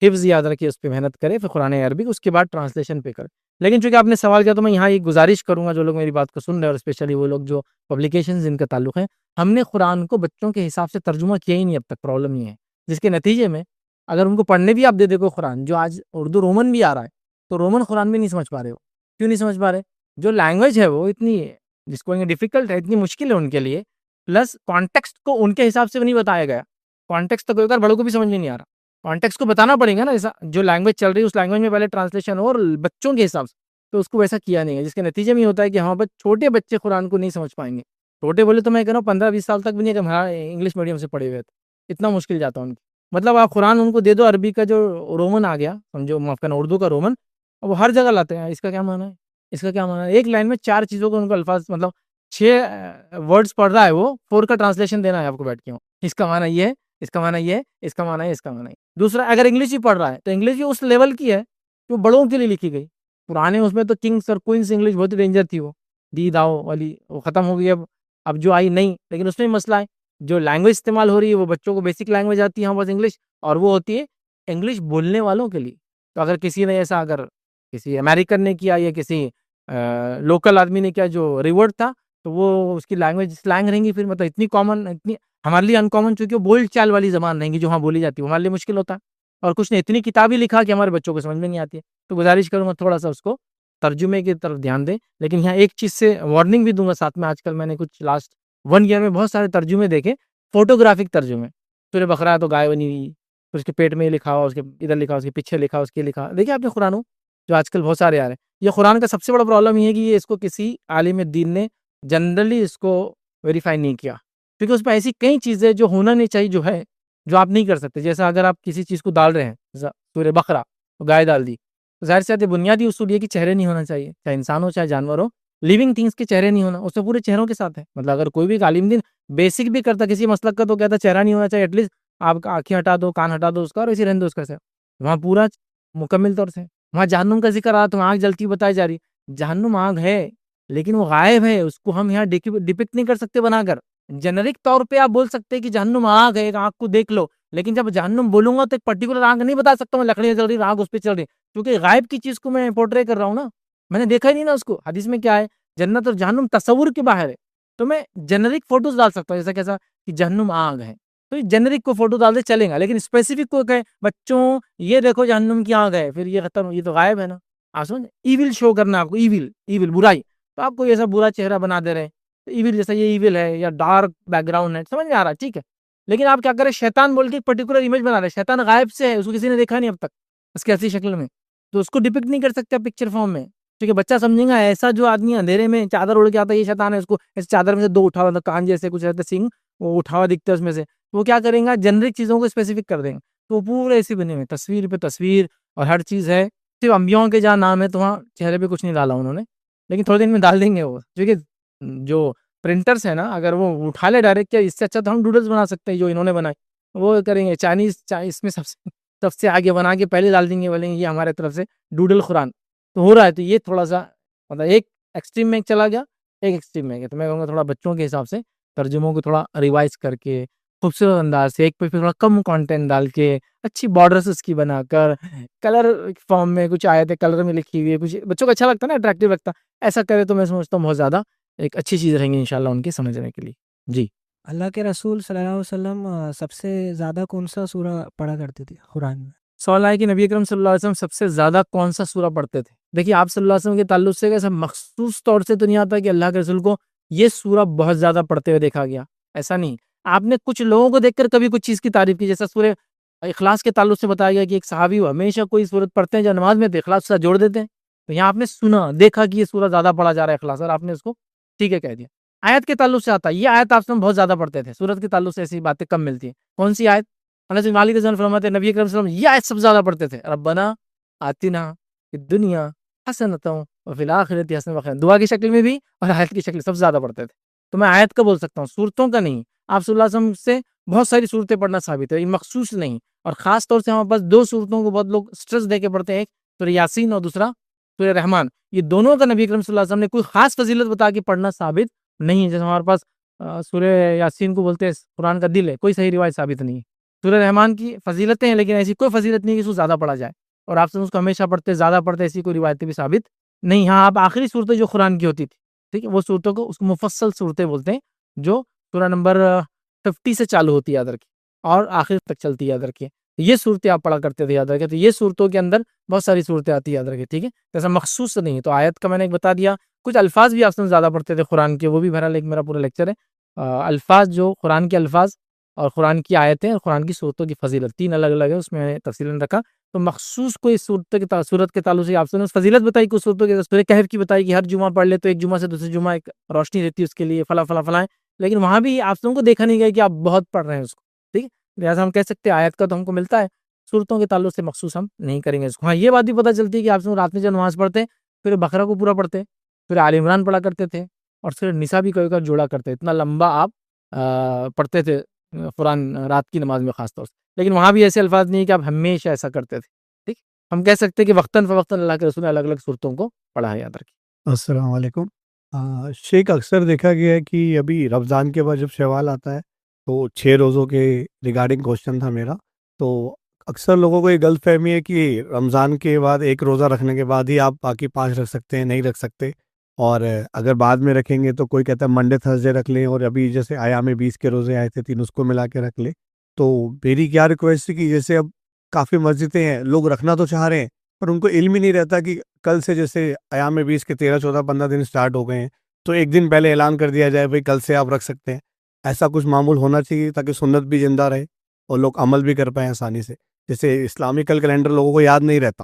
حفظ یاد رکھیے، اس پہ محنت کرے، پھر قرآن عربک اس کے بعد ٹرانسلیشن پہ کرے. لیکن چونکہ آپ نے سوال کیا تو میں یہاں ایک گزارش کروں گا، جو لوگ میری بات کو سن رہے ہیں اور اسپیشلی وہ لوگ جو پبلیکیشنز ان کا تعلق ہے، ہم نے قرآن کو بچوں کے حساب سے ترجمہ کیا ہی نہیں اب تک. پرابلم یہ ہے، جس کے نتیجے میں اگر ان کو پڑھنے بھی آپ دے دے کوئی قرآن، جو آج اردو رومن بھی آ رہا ہے، تو رومن قرآن بھی نہیں سمجھ پا رہے ہو. کیوں نہیں سمجھ پا رہے؟ جو لینگویج ہے وہ اتنی جس کو ڈیفیکلٹ ہے، اتنی مشکل ہے ان کے لیے، پلس کانٹیکسٹ کو ان کے حساب سے بھی نہیں بتایا گیا. کانٹیکسٹ تو کوئی بار بڑوں کو بھی سمجھ میں نہیں آ رہا. کانٹیکسٹ کو بتانا پڑے گا نا، ایسا جو لینگویج چل رہی ہے اس لینگویج میں پہلے ٹرانسلیشن اور بچوں کے حساب سے. تو اس کو ویسا کیا نہیں ہے، جس کے نتیجے میں ہوتا ہے کہ ہاں بس چھوٹے بچے قرآن کو نہیں سمجھ پائیں گے. چھوٹے بولے تو میں کہہ رہا ہوں 15 20 سال تک بھی نہیں، کہ ہمارا انگلش میڈیم سے پڑھے ہوئے تھے، اتنا مشکل جاتا ان کی. مطلب آپ قرآن ان کو دے دو، عربی کا جو رومن آ گیا سمجھو، معاف کرنا اردو کا رومن، وہ ہر جگہ لاتے ہیں. اس کا کیا معنی ہے؟ اس کا کیا معنی ہے؟ ایک لائن میں 4 چیزوں کو ان کو الفاظ، مطلب 6 ورڈز پڑھ رہا ہے وہ، 4 کا ٹرانسلیشن دینا ہے آپ کو بیٹھ کے. اس کا معنی یہ ہے، اس کا معنی یہ ہے، اس کا معنی ہے، اس کا معنی ہے. دوسرا، اگر انگلش ہی پڑھ رہا ہے تو انگلش بھی اس لیول کی ہے جو بڑوں کے لیے لکھی گئی. پرانے اس میں تو کنگس اور کوئنس انگلش بہت ڈینجر تھی، وہ دی داؤ والی وہ ختم ہو گئی. اب جو آئی نہیں، لیکن اس میں مسئلہ ہے، جو لینگویج استعمال ہو رہی ہے وہ بچوں کو بیسک لینگویج آتی ہے ہاں بس انگلش، اور وہ ہوتی ہے انگلش بولنے والوں کے لیے. تو اگر کسی نے ایسا، اگر کسی امریکن نے کیا یا کسی لوکل آدمی نے کیا جو ریورڈ تھا، تو وہ اس کی لینگویج سلینگ رہیں گی پھر، مطلب اتنی کامن، اتنی ہمارے لیے انکامن، چونکہ وہ بول چال والی زبان رہیں گی جو وہاں بولی جاتی ہے، ہمارے لیے مشکل ہوتا ہے. اور کچھ نے اتنی کتابیں لکھا کہ ہمارے بچوں کو سمجھ میں نہیں آتی ہے. تو گزارش کروں گا تھوڑا سا اس کو ترجمے کی طرف دھیان دیں. لیکن یہاں ایک چیز سے وارننگ بھی دوں گا ساتھ میں، آج کل میں نے کچھ لاسٹ 1 ایئر میں بہت سارے ترجمے دیکھے، فوٹوگرافک ترجمے. سورہ بقرہ تو گائے بنی ہوئی، پھر اس کے پیٹ میں یہ لکھا ہوا، اس کے ادھر لکھا، اس کے پیچھے لکھا، اس کے لکھا. دیکھیں آپ نے قرآن جو آج کل بہت سارے آ رہے ہیں، یہ قرآن کا سب سے بڑا پرابلم یہ ہے کہ یہ اس کو کسی عالم دین نے جنرلی اس کو ویریفائی نہیں کیا، کیونکہ اس پہ ایسی کئی چیزیں جو ہونا نہیں چاہیے جو ہے، جو آپ نہیں کر سکتے. جیسا اگر آپ کسی چیز کو ڈال رہے ہیں، سورہ بقرہ، گائے ڈال دی، ظاہر سی بات ہے بنیادی اصول یہ کہ چہرے نہیں ہونا چاہیے، چاہے انسان ہو چاہے جانور ہو، لیونگ تھنگس کے چہرے نہیں ہونا. اس سے پورے چہروں کے ساتھ ہے. مطلب اگر کوئی بھی عالم دین بیسک بھی کرتا کسی مسلک کا تو کہتا چہرہ نہیں ہونا چاہیے، ایٹ لیسٹ آپ کا آنکھیں ہٹا دو، کان ہٹا دو اس کا، اور اسی رہنے دو اس کا. وہاں پورا مکمل طور سے وہاں جہنم کا ذکر آ رہا تو آنکھ جلتی بتائی جا رہی. جہنم آنکھ ہے لیکن وہ غائب ہے، اس کو ہم یہاں ڈپکٹ نہیں کر سکتے بنا کر. جنرک طور پہ آپ بول سکتے ہیں کہ جہنم آنکھ ہے، ایک آنکھ کو دیکھ لو، لیکن جب جہنم بولوں گا تو ایک پرٹیکولر آنکھ نہیں بتا سکتا ہوں، لکڑیاں چل رہی آنکھ اس پہ چل رہی، کیونکہ غائب کی چیز کو میں پورٹرے کر رہا ہوں نا، میں نے دیکھا ہی نہیں نا اس کو. حدیث میں کیا ہے، جنت اور جہنم تصور کے باہر ہے، تو میں جنرک فوٹوز ڈال سکتا ہوں، جیسا کیسا کہ جہنم آگ ہے، تو یہ جنرک کو فوٹو ڈال دے چلے گا، لیکن اسپیسیفک کو کہ بچوں یہ دیکھو جہنم کی آگ ہے، پھر یہ ختم، یہ تو غائب ہے نا. آپ سمجھ، ایول شو کرنا آپ کو، ایول برائی، تو آپ کو ایسا برا چہرہ بنا دے رہے ہیں، ایول جیسا یہ ایول ہے یا ڈارک بیک گراؤنڈ ہے، سمجھ میں آ رہا ہے، ٹھیک ہے. لیکن آپ کیا کریں، شیطان بول کے ایک پرٹیکولر امیج بنا رہے. شیطان غائب سے ہے، اس کو کسی نے دیکھا نہیں اب تک اس کی اصلی شکل میں، تو اس کو ڈپکٹ نہیں کر سکتے پکچر فارم میں، کیونکہ بچہ سمجھے گا ایسا جو آدمی اندھیرے میں چادر اڑ کے آتا ہے یہ شیطان ہے، اس کو اس چادر میں سے دو اٹھا ہوا کان جیسے کچھ رہتا سنگ وہ اٹھا ہوا دکھتا ہے اس میں سے، وہ کیا کریں گا، جنرک چیزوں کو اسپیسیفک کر دیں گے. تو پورے ایسے بنے ہوئے تصویر پہ تصویر اور ہر چیز ہے. صرف انبیاؤں کے جہاں نام ہے تو وہاں چہرے پہ کچھ نہیں ڈالا انہوں نے، لیکن تھوڑے دن میں ڈال دیں گے وہ، کیونکہ جو پرنٹرس ہے نا اگر وہ اٹھا لے ڈائریکٹ، کیا اس سے اچھا تو ہم ڈوڈلز بنا سکتے ہیں جو انہوں نے بنائے، وہ کریں گے. چائنیز اس میں سب سے آگے بنا کے پہلے ڈال دیں گے، بولیں گے یہ ہمارے طرف سے ڈوڈل قرآن تو ہو رہا ہے. تو یہ تھوڑا سا مطلب ایک ایکسٹریم میں چلا گیا، ایک ایکسٹریم میں گیا. تو میں کہوں گا تھوڑا بچوں کے حساب سے ترجموں کو تھوڑا ریوائز کر کے خوبصورت انداز سے، ایک پہ تھوڑا کم کنٹینٹ ڈال کے، اچھی بارڈرز اس کی بنا کر، کلر فارم میں کچھ آیتیں کلر میں لکھی ہوئی ہے، کچھ بچوں کو اچھا لگتا ہے نا، اٹریکٹیو لگتا ہے، ایسا کرے تو میں سمجھتا ہوں بہت زیادہ ایک اچھی چیز رہیں گی انشاءاللہ ان کے سمجھنے کے لیے. جی اللہ کے رسول صلی اللہ علیہ وسلم سب سے زیادہ کون سا سورہ پڑھا کرتے تھے قرآن میں؟ سوال ہے کہ نبی اکرم صلی اللہ علیہ وسلم سب سے زیادہ کون سا سورہ پڑھتے تھے. دیکھیے آپ صلی اللہ علیہ وسلم کے تعلق سے ایسا مخصوص طور سے تو نہیں آتا کہ اللہ کے رسول کو یہ سورہ بہت زیادہ پڑھتے ہوئے دیکھا گیا، ایسا نہیں. آپ نے کچھ لوگوں کو دیکھ کر کبھی کچھ چیز کی تعریف کی، جیسا سورہ اخلاص کے تعلق سے بتایا گیا کہ ایک صحابی وہ ہمیشہ کوئی سورت پڑھتے ہیں جو نماز میں اخلاص سے جوڑ دیتے ہیں، تو یہاں آپ نے سنا دیکھا کہ یہ سورہ زیادہ پڑھا جا رہا ہے اخلاص، اور آپ نے اس کو ٹھیک ہے کہہ دیا. آیت کے تعلق سے آتا ہے، یہ آیت آپ سے بہت زیادہ پڑھتے تھے، سورت کے تعلق سے ایسی باتیں کم ملتی ہیں. کون سی آیت؟ انس بن مالک رضی اللہ عنہ فرماتے ہیں نبی اکرم صلی اللہ علیہ وسلم یہ آیت سب سے زیادہ پڑھتے تھے، ربنا آتنا فی الدنیا حسنۃ وفی الآخرۃ حسنۃ وقنا، دعا کی شکل میں بھی اور آیت کی شکل میں سب سے زیادہ پڑھتے تھے. تو میں آیت کا بول سکتا ہوں، صورتوں کا نہیں. آپ صلی اللہ علیہ وسلم سے بہت ساری صورتیں پڑھنا ثابت ہے، مخصوص نہیں. اور خاص طور سے ہمارے پاس دو صورتوں کو بہت لوگ سٹریس دے کے پڑھتے ہیں، ایک سورہ یاسین اور دوسرا سورہ رحمان. یہ دونوں کا نبی اکرم صلی اللہ علیہ وسلم نے کوئی خاص فضیلت بتا کے پڑھنا ثابت نہیں ہے. جیسے ہمارے پاس سورہ یاسین کو بولتے ہیں قرآن کا دل ہے، کوئی صحیح روایت ثابت نہیں ہے. سورہ رحمان کی فضیلتیں ہیں لیکن ایسی کوئی فضیلت نہیں کہ اس کو زیادہ پڑھا جائے، اور آپ سے اس کو ہمیشہ پڑھتے زیادہ پڑھتے ایسی کوئی روایتیں بھی ثابت نہیں. ہاں آپ آخری صورتیں جو قرآن کی ہوتی تھی، ٹھیک ہے، وہ صورتوں کو اس کو مفصل صورتیں بولتے ہیں، جو سورہ نمبر 50 سے چالو ہوتی ہے یاد رکھیں اور آخر تک چلتی ہے یاد رکھیں. یہ صورتیں آپ پڑھا کرتے تھے یاد رکھیں. تو یہ صورتوں کے اندر بہت ساری صورتیں آتی ہے یاد رکھیں، ٹھیک ہے، ایسا مخصوص نہیں ہے. تو آیت کا میں نے ایک بتا دیا. کچھ الفاظ بھی آپ سے زیادہ پڑھتے تھے قرآن کے، وہ بھی بہرحال ایک میرا پورا لیکچر ہے. الفاظ جو قرآن کے الفاظ اور قرآن کی آیتیں اور قرآن کی صورتوں کی فضیلت تین الگ الگ ہے، اس میں تفصیل رکھا. تو مخصوص کوئی صورت کے تعلق سے آپ نے فضیلت بتائی، کوئی صورتوں کے سورہ کہف کی بتائی کہ ہر جمعہ پڑھ لے تو ایک جمعہ سے دوسرے جمعہ ایک روشنی رہتی ہے اس کے لیے، فلاں فلاں فلاں. لیکن وہاں بھی آپ کو دیکھا نہیں گیا کہ آپ بہت پڑھ رہے ہیں اس کو، ٹھیک ہے. لہٰذا ہم کہہ سکتے ہیں آیت کا تو ہم کو ملتا ہے، صورتوں کے تعلق سے مخصوص ہم نہیں کریں گے اس کو. ہاں یہ بات بھی پتہ چلتی ہے کہ آپ رات میں جب نماز پڑھتے پھر بقرہ کو پورا پڑھتے، پھر آل عمران پڑھا کرتے تھے، اور پھر نساء بھی کبھی کبھی جوڑا کرتے. اتنا لمبا آپ پڑھتے تھے قرآن رات کی نماز میں خاص طور سے. لیکن وہاں بھی ایسے الفاظ نہیں کہ آپ ہمیشہ ایسا کرتے تھے، ٹھیک. ہم کہہ سکتے ہیں کہ وقتاً فوقتاً اللہ کے رسول نے الگ الگ صورتوں کو پڑھا ہے، یاد رکھیں. السلام علیکم. شیخ اکثر دیکھا گیا ہے کہ ابھی رمضان کے بعد جب شوال آتا ہے تو 6 روزوں کے ریگارڈنگ کوشچن تھا میرا. تو اکثر لوگوں کو یہ غلط فہمی ہے کہ رمضان کے بعد ایک روزہ رکھنے کے بعد ہی آپ باقی 5 رکھ سکتے ہیں، نہیں رکھ سکتے. اور اگر بعد میں رکھیں گے تو کوئی کہتا ہے منڈے تھرسڈے رکھ لیں، اور ابھی جیسے ایام 20 کے روزے آئے تھے 3 اس کو ملا کے رکھ لیں. تو میری کیا ریکویسٹ تھی کہ جیسے اب کافی مسجدیں ہیں، لوگ رکھنا تو چاہ رہے ہیں پر ان کو علم ہی نہیں رہتا کہ کل سے جیسے ایام 20 کے 13 14 15 دن سٹارٹ ہو گئے ہیں، تو ایک دن پہلے اعلان کر دیا جائے بھائی کل سے آپ رکھ سکتے ہیں. ایسا کچھ معمول ہونا چاہیے تاکہ سنت بھی زندہ رہے اور لوگ عمل بھی کر پائیں آسانی سے. جیسے اسلامکل کیلنڈر لوگوں کو یاد نہیں رہتا،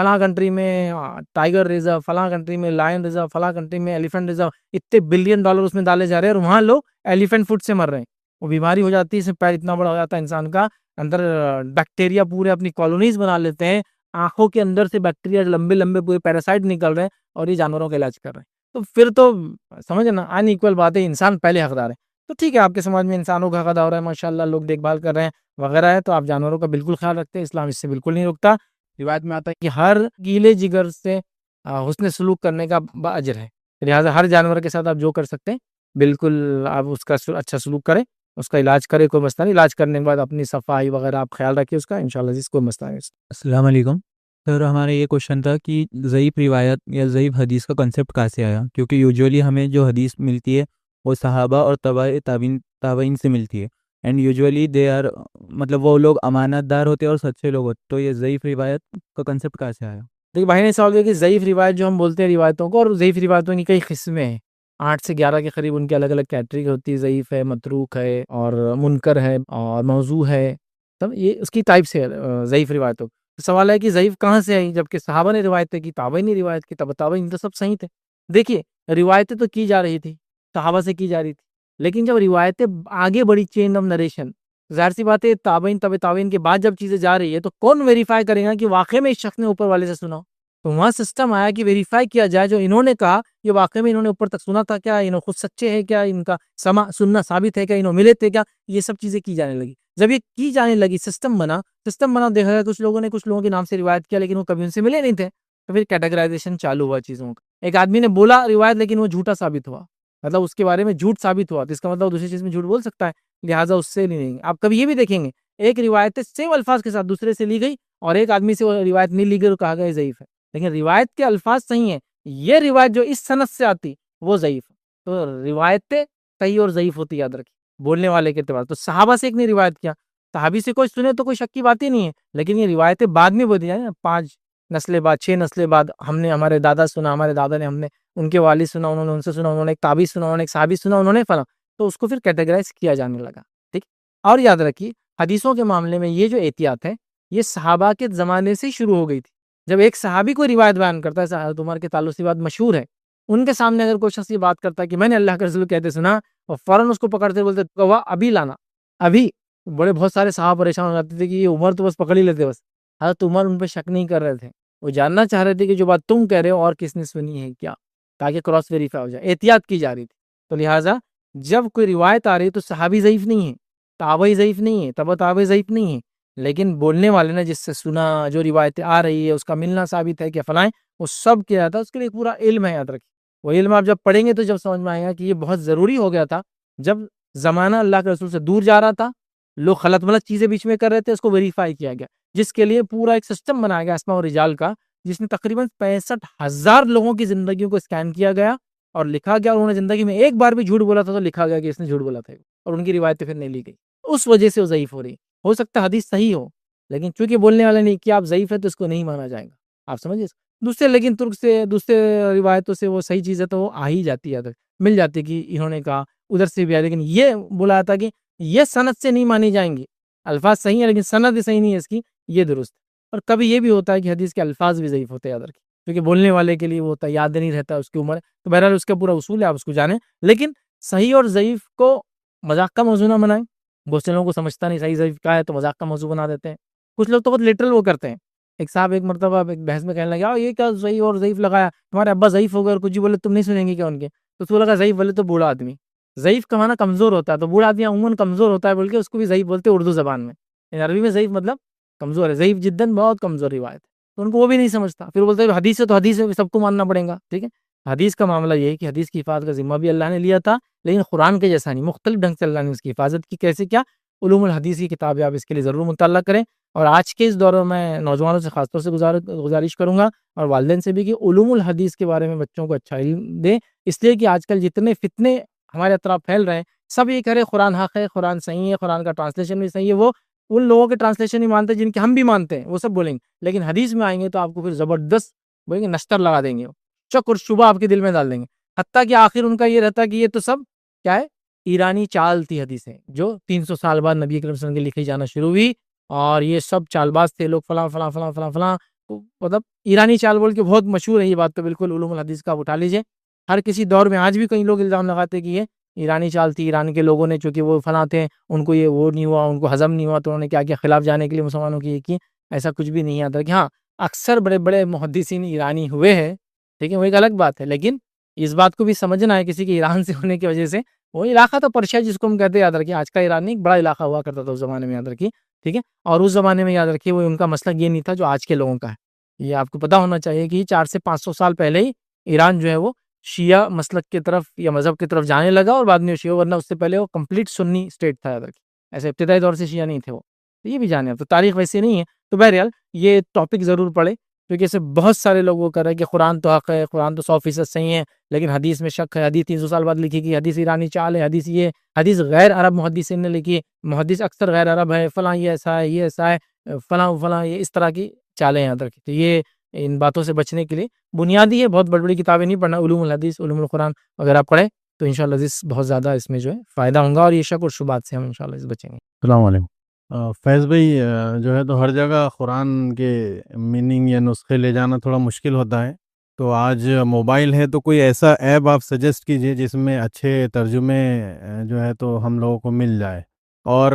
فلاں کنٹری میں ٹائیگر ریزرو، فلاں کنٹری میں لائن ریزرو، فلاں کنٹری میں ایلیفنٹ ریزرو، اتنے $بلین اس میں ڈالے جا رہے ہیں، اور وہاں لوگ ایلیفنٹ فوڈ سے مر رہے ہیں. وہ بیماری ہو جاتی ہے، اس میں پیر اتنا بڑا ہو جاتا ہے انسان کا، اندر بیکٹیریا پورے اپنی کالونیز بنا لیتے ہیں، آنکھوں کے اندر سے بیکٹیریا لمبے لمبے پورے پیراسائٹ نکل رہے ہیں، اور یہ جانوروں کا علاج کر رہے ہیں. تو پھر تو سمجھے نا، ان ایکول بات ہے، انسان پہلے حقدار ہے. تو ٹھیک ہے، آپ کے سماج میں انسانوں کا حق ادا ہو رہا ہے، ماشاء اللہ لوگ دیکھ بھال کر رہے ہیں وغیرہ ہے، تو آپ جانوروں کا بالکل خیال رکھتے ہیں. اسلام اس سے بالکل نہیں روکتا. روایت میں آتا ہے کہ ہر گیلے جگر سے حسن سلوک کرنے کا اجر ہے. لہٰذا ہر جانور کے ساتھ آپ جو کر سکتے ہیں بالکل آپ اس کا اچھا سلوک کریں، اس کا علاج کریں، کوئی مسئلہ نہیں. علاج کرنے کے بعد اپنی صفائی وغیرہ آپ خیال رکھیں اس کا، انشاءاللہ اس کوئی مسئلہ نہیں. السلام علیکم سر، ہمارا یہ کوشچن تھا کہ ضعیف روایت یا ضعیف حدیث کا کنسیپٹ کہاں سے آیا؟ کیونکہ یوجولی ہمیں جو حدیث ملتی ہے وہ صحابہ اور تابعین سے ملتی ہے، اینڈ یوجولی دے آر مطلب وہ لوگ امانت دار ہوتے ہیں اور سچے لوگ ہوتے. تو یہ ضعیف روایت کا کنسیپٹ کہاں سے آیا؟ دیکھیے بھائی نے سوال کیا کہ ضعیف روایت جو ہم بولتے ہیں روایتوں کو، اور ضعیف روایتوں کی کئی قسمیں ہیں، 8 سے 11 کے قریب ان کی الگ الگ کیٹیگری ہوتی ہے. ضعیف ہے، متروک ہے، اور منکر ہے، اور موضوع ہے. تب یہ اس کی ٹائپ سے ضعیف روایتوں. سوال ہے کہ ضعیف کہاں سے آئی؟ جبکہ صحابہ نے روایتیں کی، تابعین نے روایت کی، تابعین تو سب صحیح تھے. دیکھیے روایتیں تو کی جا رہی تھی، صحابہ سے کی جا رہی تھی، لیکن جب روایتیں آگے بڑھی، چین آف نریشن، ظاہر سی بات ہے تابعین کے بعد جب چیزیں جا رہی ہے تو کون ویریفائی کرے گا کہ واقعی میں اس شخص نے اوپر والے سے سنا؟ تو وہاں سسٹم آیا کہ ویریفائی کیا جائے جو انہوں نے کہا یہ واقعی میں انہوں نے اوپر تک سنا تھا کیا، انہوں خود سچے ہیں کیا، ان کا سننا ثابت ہے کیا، انہوں ملے تھے کیا. یہ سب چیزیں کی جانے لگی. جب یہ کی جانے لگی، سسٹم بنا دیکھا گیا کچھ لوگوں نے کچھ لوگوں کے نام سے روایت کیا لیکن وہ کبھی ان سے ملے نہیں تھے. تو پھر کیٹیگرائزیشن چالو ہوا چیزوں کا. ایک آدمی نے بولا روایت لیکن وہ جھوٹا ثابت ہوا، مطلب اس کے بارے میں جھوٹ ثابت ہوا، تو اس کا مطلب دوسری چیز میں جھوٹ بول سکتا ہے، لہٰذا اس سے نہیں. آپ کبھی یہ بھی دیکھیں گے ایک روایت سیم الفاظ کے ساتھ دوسرے سے لی گئی، اور ایک آدمی سے وہ روایت نہیں لی گئی اور کہا گیا ضعیف ہے، لیکن روایت کے الفاظ صحیح ہیں. یہ روایت جو اس سند سے آتی وہ ضعیف ہے. تو روایتیں صحیح اور ضعیف ہوتی یاد رکھیں بولنے والے کے اعتبار. تو صحابہ سے ایک نے روایت کیا، صحابی سے کوئی سنے تو کوئی شک کی بات ہی نہیں ہے، لیکن یہ روایتیں بعد میں بولی جائیں، 5 نسلیں بعد، 6 نسلیں بعد، ہم نے ہمارے دادا سنا، ہمارے دادا نے ہم نے ان کے والد سنا، انہوں نے ان سے سنا، انہوں نے ایک تابعی سنا، انہوں نے ایک صحابی سنا، انہوں نے فلاں، تو اس کو پھر کیٹیگرائز کیا جانے لگا. ٹھیک. اور یاد رکھیے حدیثوں کے معاملے میں یہ جو احتیاط ہے یہ صحابہ کے زمانے سے شروع ہو گئی تھی. جب ایک صحابی کوئی روایت بیان کرتا ہے، حضرت عمر کے تعلق سے بات مشہور ہے، ان کے سامنے اگر کوئی شخص یہ بات کرتا ہے کہ میں نے اللہ کے رسول کہتے سنا، اور فوراً اس کو پکڑتے بولتے ابھی لانا، ابھی. بہت سارے صحابہ پریشان ہو جاتے تھے کہ یہ عمر تو بس پکڑ ہی لیتے. بس حضرت عمر ان پہ شک نہیں کر رہے تھے، وہ جاننا چاہ رہے تھے کہ جو بات تم کہہ رہے ہو اور کس نے سنی ہے کیا، تاکہ کراس ویریفائی ہو جائے. احتیاط کی جا رہی تھی. تو لہٰذا جب کوئی روایت آ رہی ہے تو صحابی ضعیف نہیں ہے، تابعی ضعیف نہیں ہے، تابعی ضعیف نہیں ہے، لیکن بولنے والے نے جس سے سنا، جو روایتیں آ رہی ہے اس کا ملنا ثابت ہے کہ فلائیں، وہ سب کیا جاتا ہے. اس کے لیے پورا علم ہے، یاد رکھیں. وہ علم آپ جب پڑھیں گے تو جب سمجھ میں آئے گا کہ یہ بہت ضروری ہو گیا تھا. جب زمانہ اللہ کے رسول سے دور جا رہا تھا، لوگ غلط ملت چیزیں بیچ میں کر رہے تھے، اس کو ویریفائی کیا گیا، جس کے لیے پورا ایک سسٹم بنایا گیا اسماء و رجال کا، جس میں تقریباً 65,000 لوگوں کی زندگیوں کو اسکین کیا گیا اور لکھا گیا. اور انہوں نے زندگی میں ایک بار بھی جھوٹ بولا تھا تو لکھا گیا کہ اس نے جھوٹ بولا تھا، اور ان کی روایتیں پھر نہیں لی گئی. اس وجہ سے وہ ضعیف ہو رہی. ہو سکتا ہے حدیث صحیح ہو، لیکن چونکہ بولنے والے نے کہ آپ ضعیف ہے تو اس کو نہیں مانا جائے گا. آپ سمجھے دوسرے، لیکن ترک سے دوسرے روایتوں سے وہ صحیح چیز ہے تو وہ آ ہی جاتی ہے، مل جاتی کہ انہوں نے کہا ادھر سے بھی آیا. لیکن یہ بولا تھا کہ یہ سند سے نہیں مانی جائیں گی، الفاظ صحیح ہیں لیکن سند صحیح نہیں ہے اس کی، یہ درست. اور کبھی یہ بھی ہوتا ہے کہ حدیث کے الفاظ بھی ضعیف ہوتے ہیں، یاد رکھیں، کیونکہ بولنے والے کے لیے وہ ہوتا ہے، یاد نہیں رہتا اس کی عمر. تو بہرحال اس کا پورا اصول ہے، آپ اس کو جانیں. لیکن صحیح اور ضعیف کو مذاق کا موضوع نہ بنائیں. بہت سے لوگوں کو سمجھتا نہیں صحیح ضعیف کا ہے تو مذاق کا موضوع بنا دیتے ہیں. کچھ لوگ تو بہت لٹرل وہ کرتے ہیں. ایک صاحب ایک مرتبہ ایک بحث میں کہنے لگا یہ کیا صحیح اور ضعیف لگایا، تمہارے ابا ضعیف ہو گئے اور کچھ بولے تم نہیں سنیں گے کیا ان کے. تو اس کو لگا ضعیف بولے تو بوڑھا آدمی، ضعیف کا معنی کمزور ہوتا ہے، تو بوڑھا آدمی عموماً کمزور ہوتا ہے بول کے اس کو بھی ضعیف بولتے ہیں اردو زبان میں. عربی میں ضعیف مطلب کمزور ہے، ضعیف جداً بہت کمزور روایت ہے. تو ان کو وہ بھی نہیں سمجھتا، پھر بولتے ہیں حدیث ہے تو حدیث ہے، سب کو ماننا پڑے گا. ٹھیک ہے، حدیث کا معاملہ یہ ہے کہ حدیث کی حفاظت کا ذمہ بھی اللہ نے لیا تھا، لیکن قرآن کے جیسا نہیں، مختلف ڈھنگ سے اللہ نے اس کی حفاظت کی. کیسے کیا؟ علوم الحدیث کی کتابیں آپ اس کے لیے ضرور مطالعہ کریں. اور آج کے اس دور میں نوجوانوں سے خاص طور سے گزارش کروں گا اور والدین سے بھی کہ علوم الحدیث کے بارے میں بچوں کو اچھا علم دیں. اس لیے کہ آج کل جتنے فتنے ہمارے اطراف پھیل رہے ہیں، سب یہ کہہ رہے قرآن حق ہے، قرآن صحیح ہے، قرآن کا ٹرانسلیشن بھی صحیح ہے. وہ ان لوگوں کے ٹرانسلیشن ہی مانتے ہیں جن کے ہم بھی مانتے ہیں، وہ سب بولیں گے. لیکن حدیث میں آئیں گے تو آپ کو پھر زبردست بولیں گے، نشتر لگا دیں گے، شک اور شبہ آپ کے دل میں ڈال دیں گے. حتیٰ کہ آخر ان کا یہ رہتا کہ یہ تو سب کیا ہے، ایرانی چال تھی حدیثیں، جو 300 سال بعد نبی اکرم صلی اللہ علیہ وسلم کے لکھی جانا شروع ہوئی. اور یہ سب چال باز تھے لوگ، فلاں فلاں فلاں فلاں فلاں مطلب ایرانی چال بول کے بہت مشہور ہے یہ بات، تو بالکل علوم الحدیث کا آپ اٹھا لیجیے. ہر کسی دور میں آج بھی کئی لوگ الزام لگاتے کہ یہ ایرانی چال تھی، ایران کے لوگوں نے چونکہ وہ فلاں تھے، ان کو یہ وہ نہیں ہوا، ان کو ہضم نہیں ہوا، تو انہوں نے کیا کیا خلاف جانے کے لیے مسلمانوں کی یہ کی. ایسا کچھ بھی نہیں آتا کہ ہاں اکثر بڑے بڑے محدثین ایرانی ہوئے ہیں، ٹھیک ہے، وہ ایک الگ بات ہے. لیکن اس بات کو بھی سمجھنا ہے کسی کے ایران سے ہونے کی وجہ سے، وہ علاقہ تو پرشیا جس کو ہم کہتے ہیں، یاد رکھیے آج کا ایران نہیں، ایک بڑا علاقہ ہوا کرتا تھا اس زمانے میں، یاد رکھیے، ٹھیک ہے. اور اس زمانے میں یاد رکھیے وہ ان کا مسلک یہ نہیں تھا جو آج کے لوگوں کا ہے. یہ آپ کو پتا ہونا چاہیے کہ 400 سے 500 سال پہلے ہی ایران جو ہے وہ شیعہ مسلک کی طرف یا مذہب کی طرف جانے لگا، اور بعد میں شیعہ، ورنہ اس سے پہلے وہ کمپلیٹ سنی اسٹیٹ تھا، یاد رکھیے. ایسے ابتدائی دور سے شیعہ نہیں تھے وہ. تو یہ بھی جانے، اب تو تاریخ ویسے نہیں ہے. تو بہرحال یہ ٹاپک ضرور پڑھے، کیونکہ اسے بہت سارے لوگ وہ کر رہے ہیں کہ قرآن تو حق ہے، قرآن تو 100% صحیح ہے، لیکن حدیث میں شک ہے، حدیث 300 سال بعد لکھی گئی، حدیث ایرانی چال ہے، حدیث یہ، حدیث غیر عرب محدثین نے لکھی ہے، محدث اکثر غیر عرب ہے، فلاں یہ ایسا ہے، یہ ایسا ہے، فلاں فلاں، یہ اس طرح کی چالیں یاد رکھیں. تو یہ ان باتوں سے بچنے کے لیے بنیادی ہے، بہت بڑی بڑی کتابیں نہیں پڑھنا، علوم الحدیث، علوم القرآن وغیرہ پڑھیں تو انشاءاللہ بہت زیادہ اس میں جو ہے فائدہ ہوگا، اور یہ شک اور شبہات سے ہم انشاءاللہ اس بچیں گے. السلام علیکم. فیض بھائی، جو ہے تو ہر جگہ قرآن کے میننگ یا نسخے لے جانا تھوڑا مشکل ہوتا ہے، تو آج موبائل ہے تو کوئی ایسا ایپ آپ سجیسٹ کیجئے جس میں اچھے ترجمے جو ہے تو ہم لوگوں کو مل جائے، اور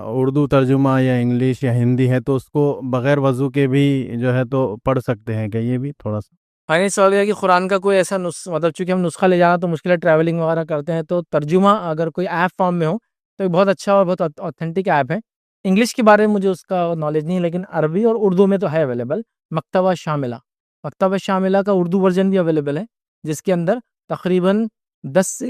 اردو ترجمہ یا انگلش یا ہندی ہے تو اس کو بغیر وضو کے بھی جو ہے تو پڑھ سکتے ہیں کہ یہ بھی تھوڑا سا. فائنل سوال یہ ہے کہ قرآن کا کوئی ایسا مطلب چونکہ ہم نسخہ لے جانا تو مشکل ہے، ٹریولنگ وغیرہ کرتے ہیں، تو ترجمہ اگر کوئی ایپ فارم میں ہو تو ایک بہت اچھا اور بہت اوتھینٹک ایپ ہے. انگلش کے بارے میں مجھے اس کا نالج نہیں ہے، لیکن عربی اور اردو میں تو ہے اویلیبل. مکتبہ شاملہ، مکتبہ شاملہ کا اردو ورژن بھی اویلیبل ہے، جس کے اندر تقریباً 10 سے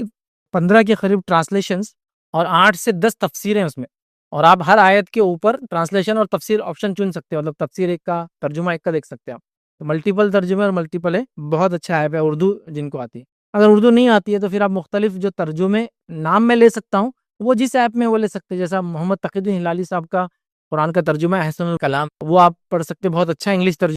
15 کے قریب ٹرانسلیشنز اور 8 سے 10 تفسیریں اس میں، اور آپ ہر آیت کے اوپر ٹرانسلیشن اور تفسیر آپشن چن سکتے ہیں، مطلب تفسیر ایک کا، ترجمہ ایک کا دیکھ سکتے ہیں آپ. تو ملٹیپل ترجمے اور ملٹیپل ہے، بہت اچھا ایپ ہے اردو جن کو آتی ہے. اگر اردو نہیں آتی ہے تو پھر آپ مختلف جو ترجمے نام میں لے سکتا ہوں وہ جس ایپ میں وہ لے سکتے ہیں، جیسا محمد تقی الدین ہلالی صاحب کا قرآن کا ترجمہ ہے احسن الکلام، وہ آپ پڑھ سکتے ہیں، بہت اچھا انگلش ترجمہ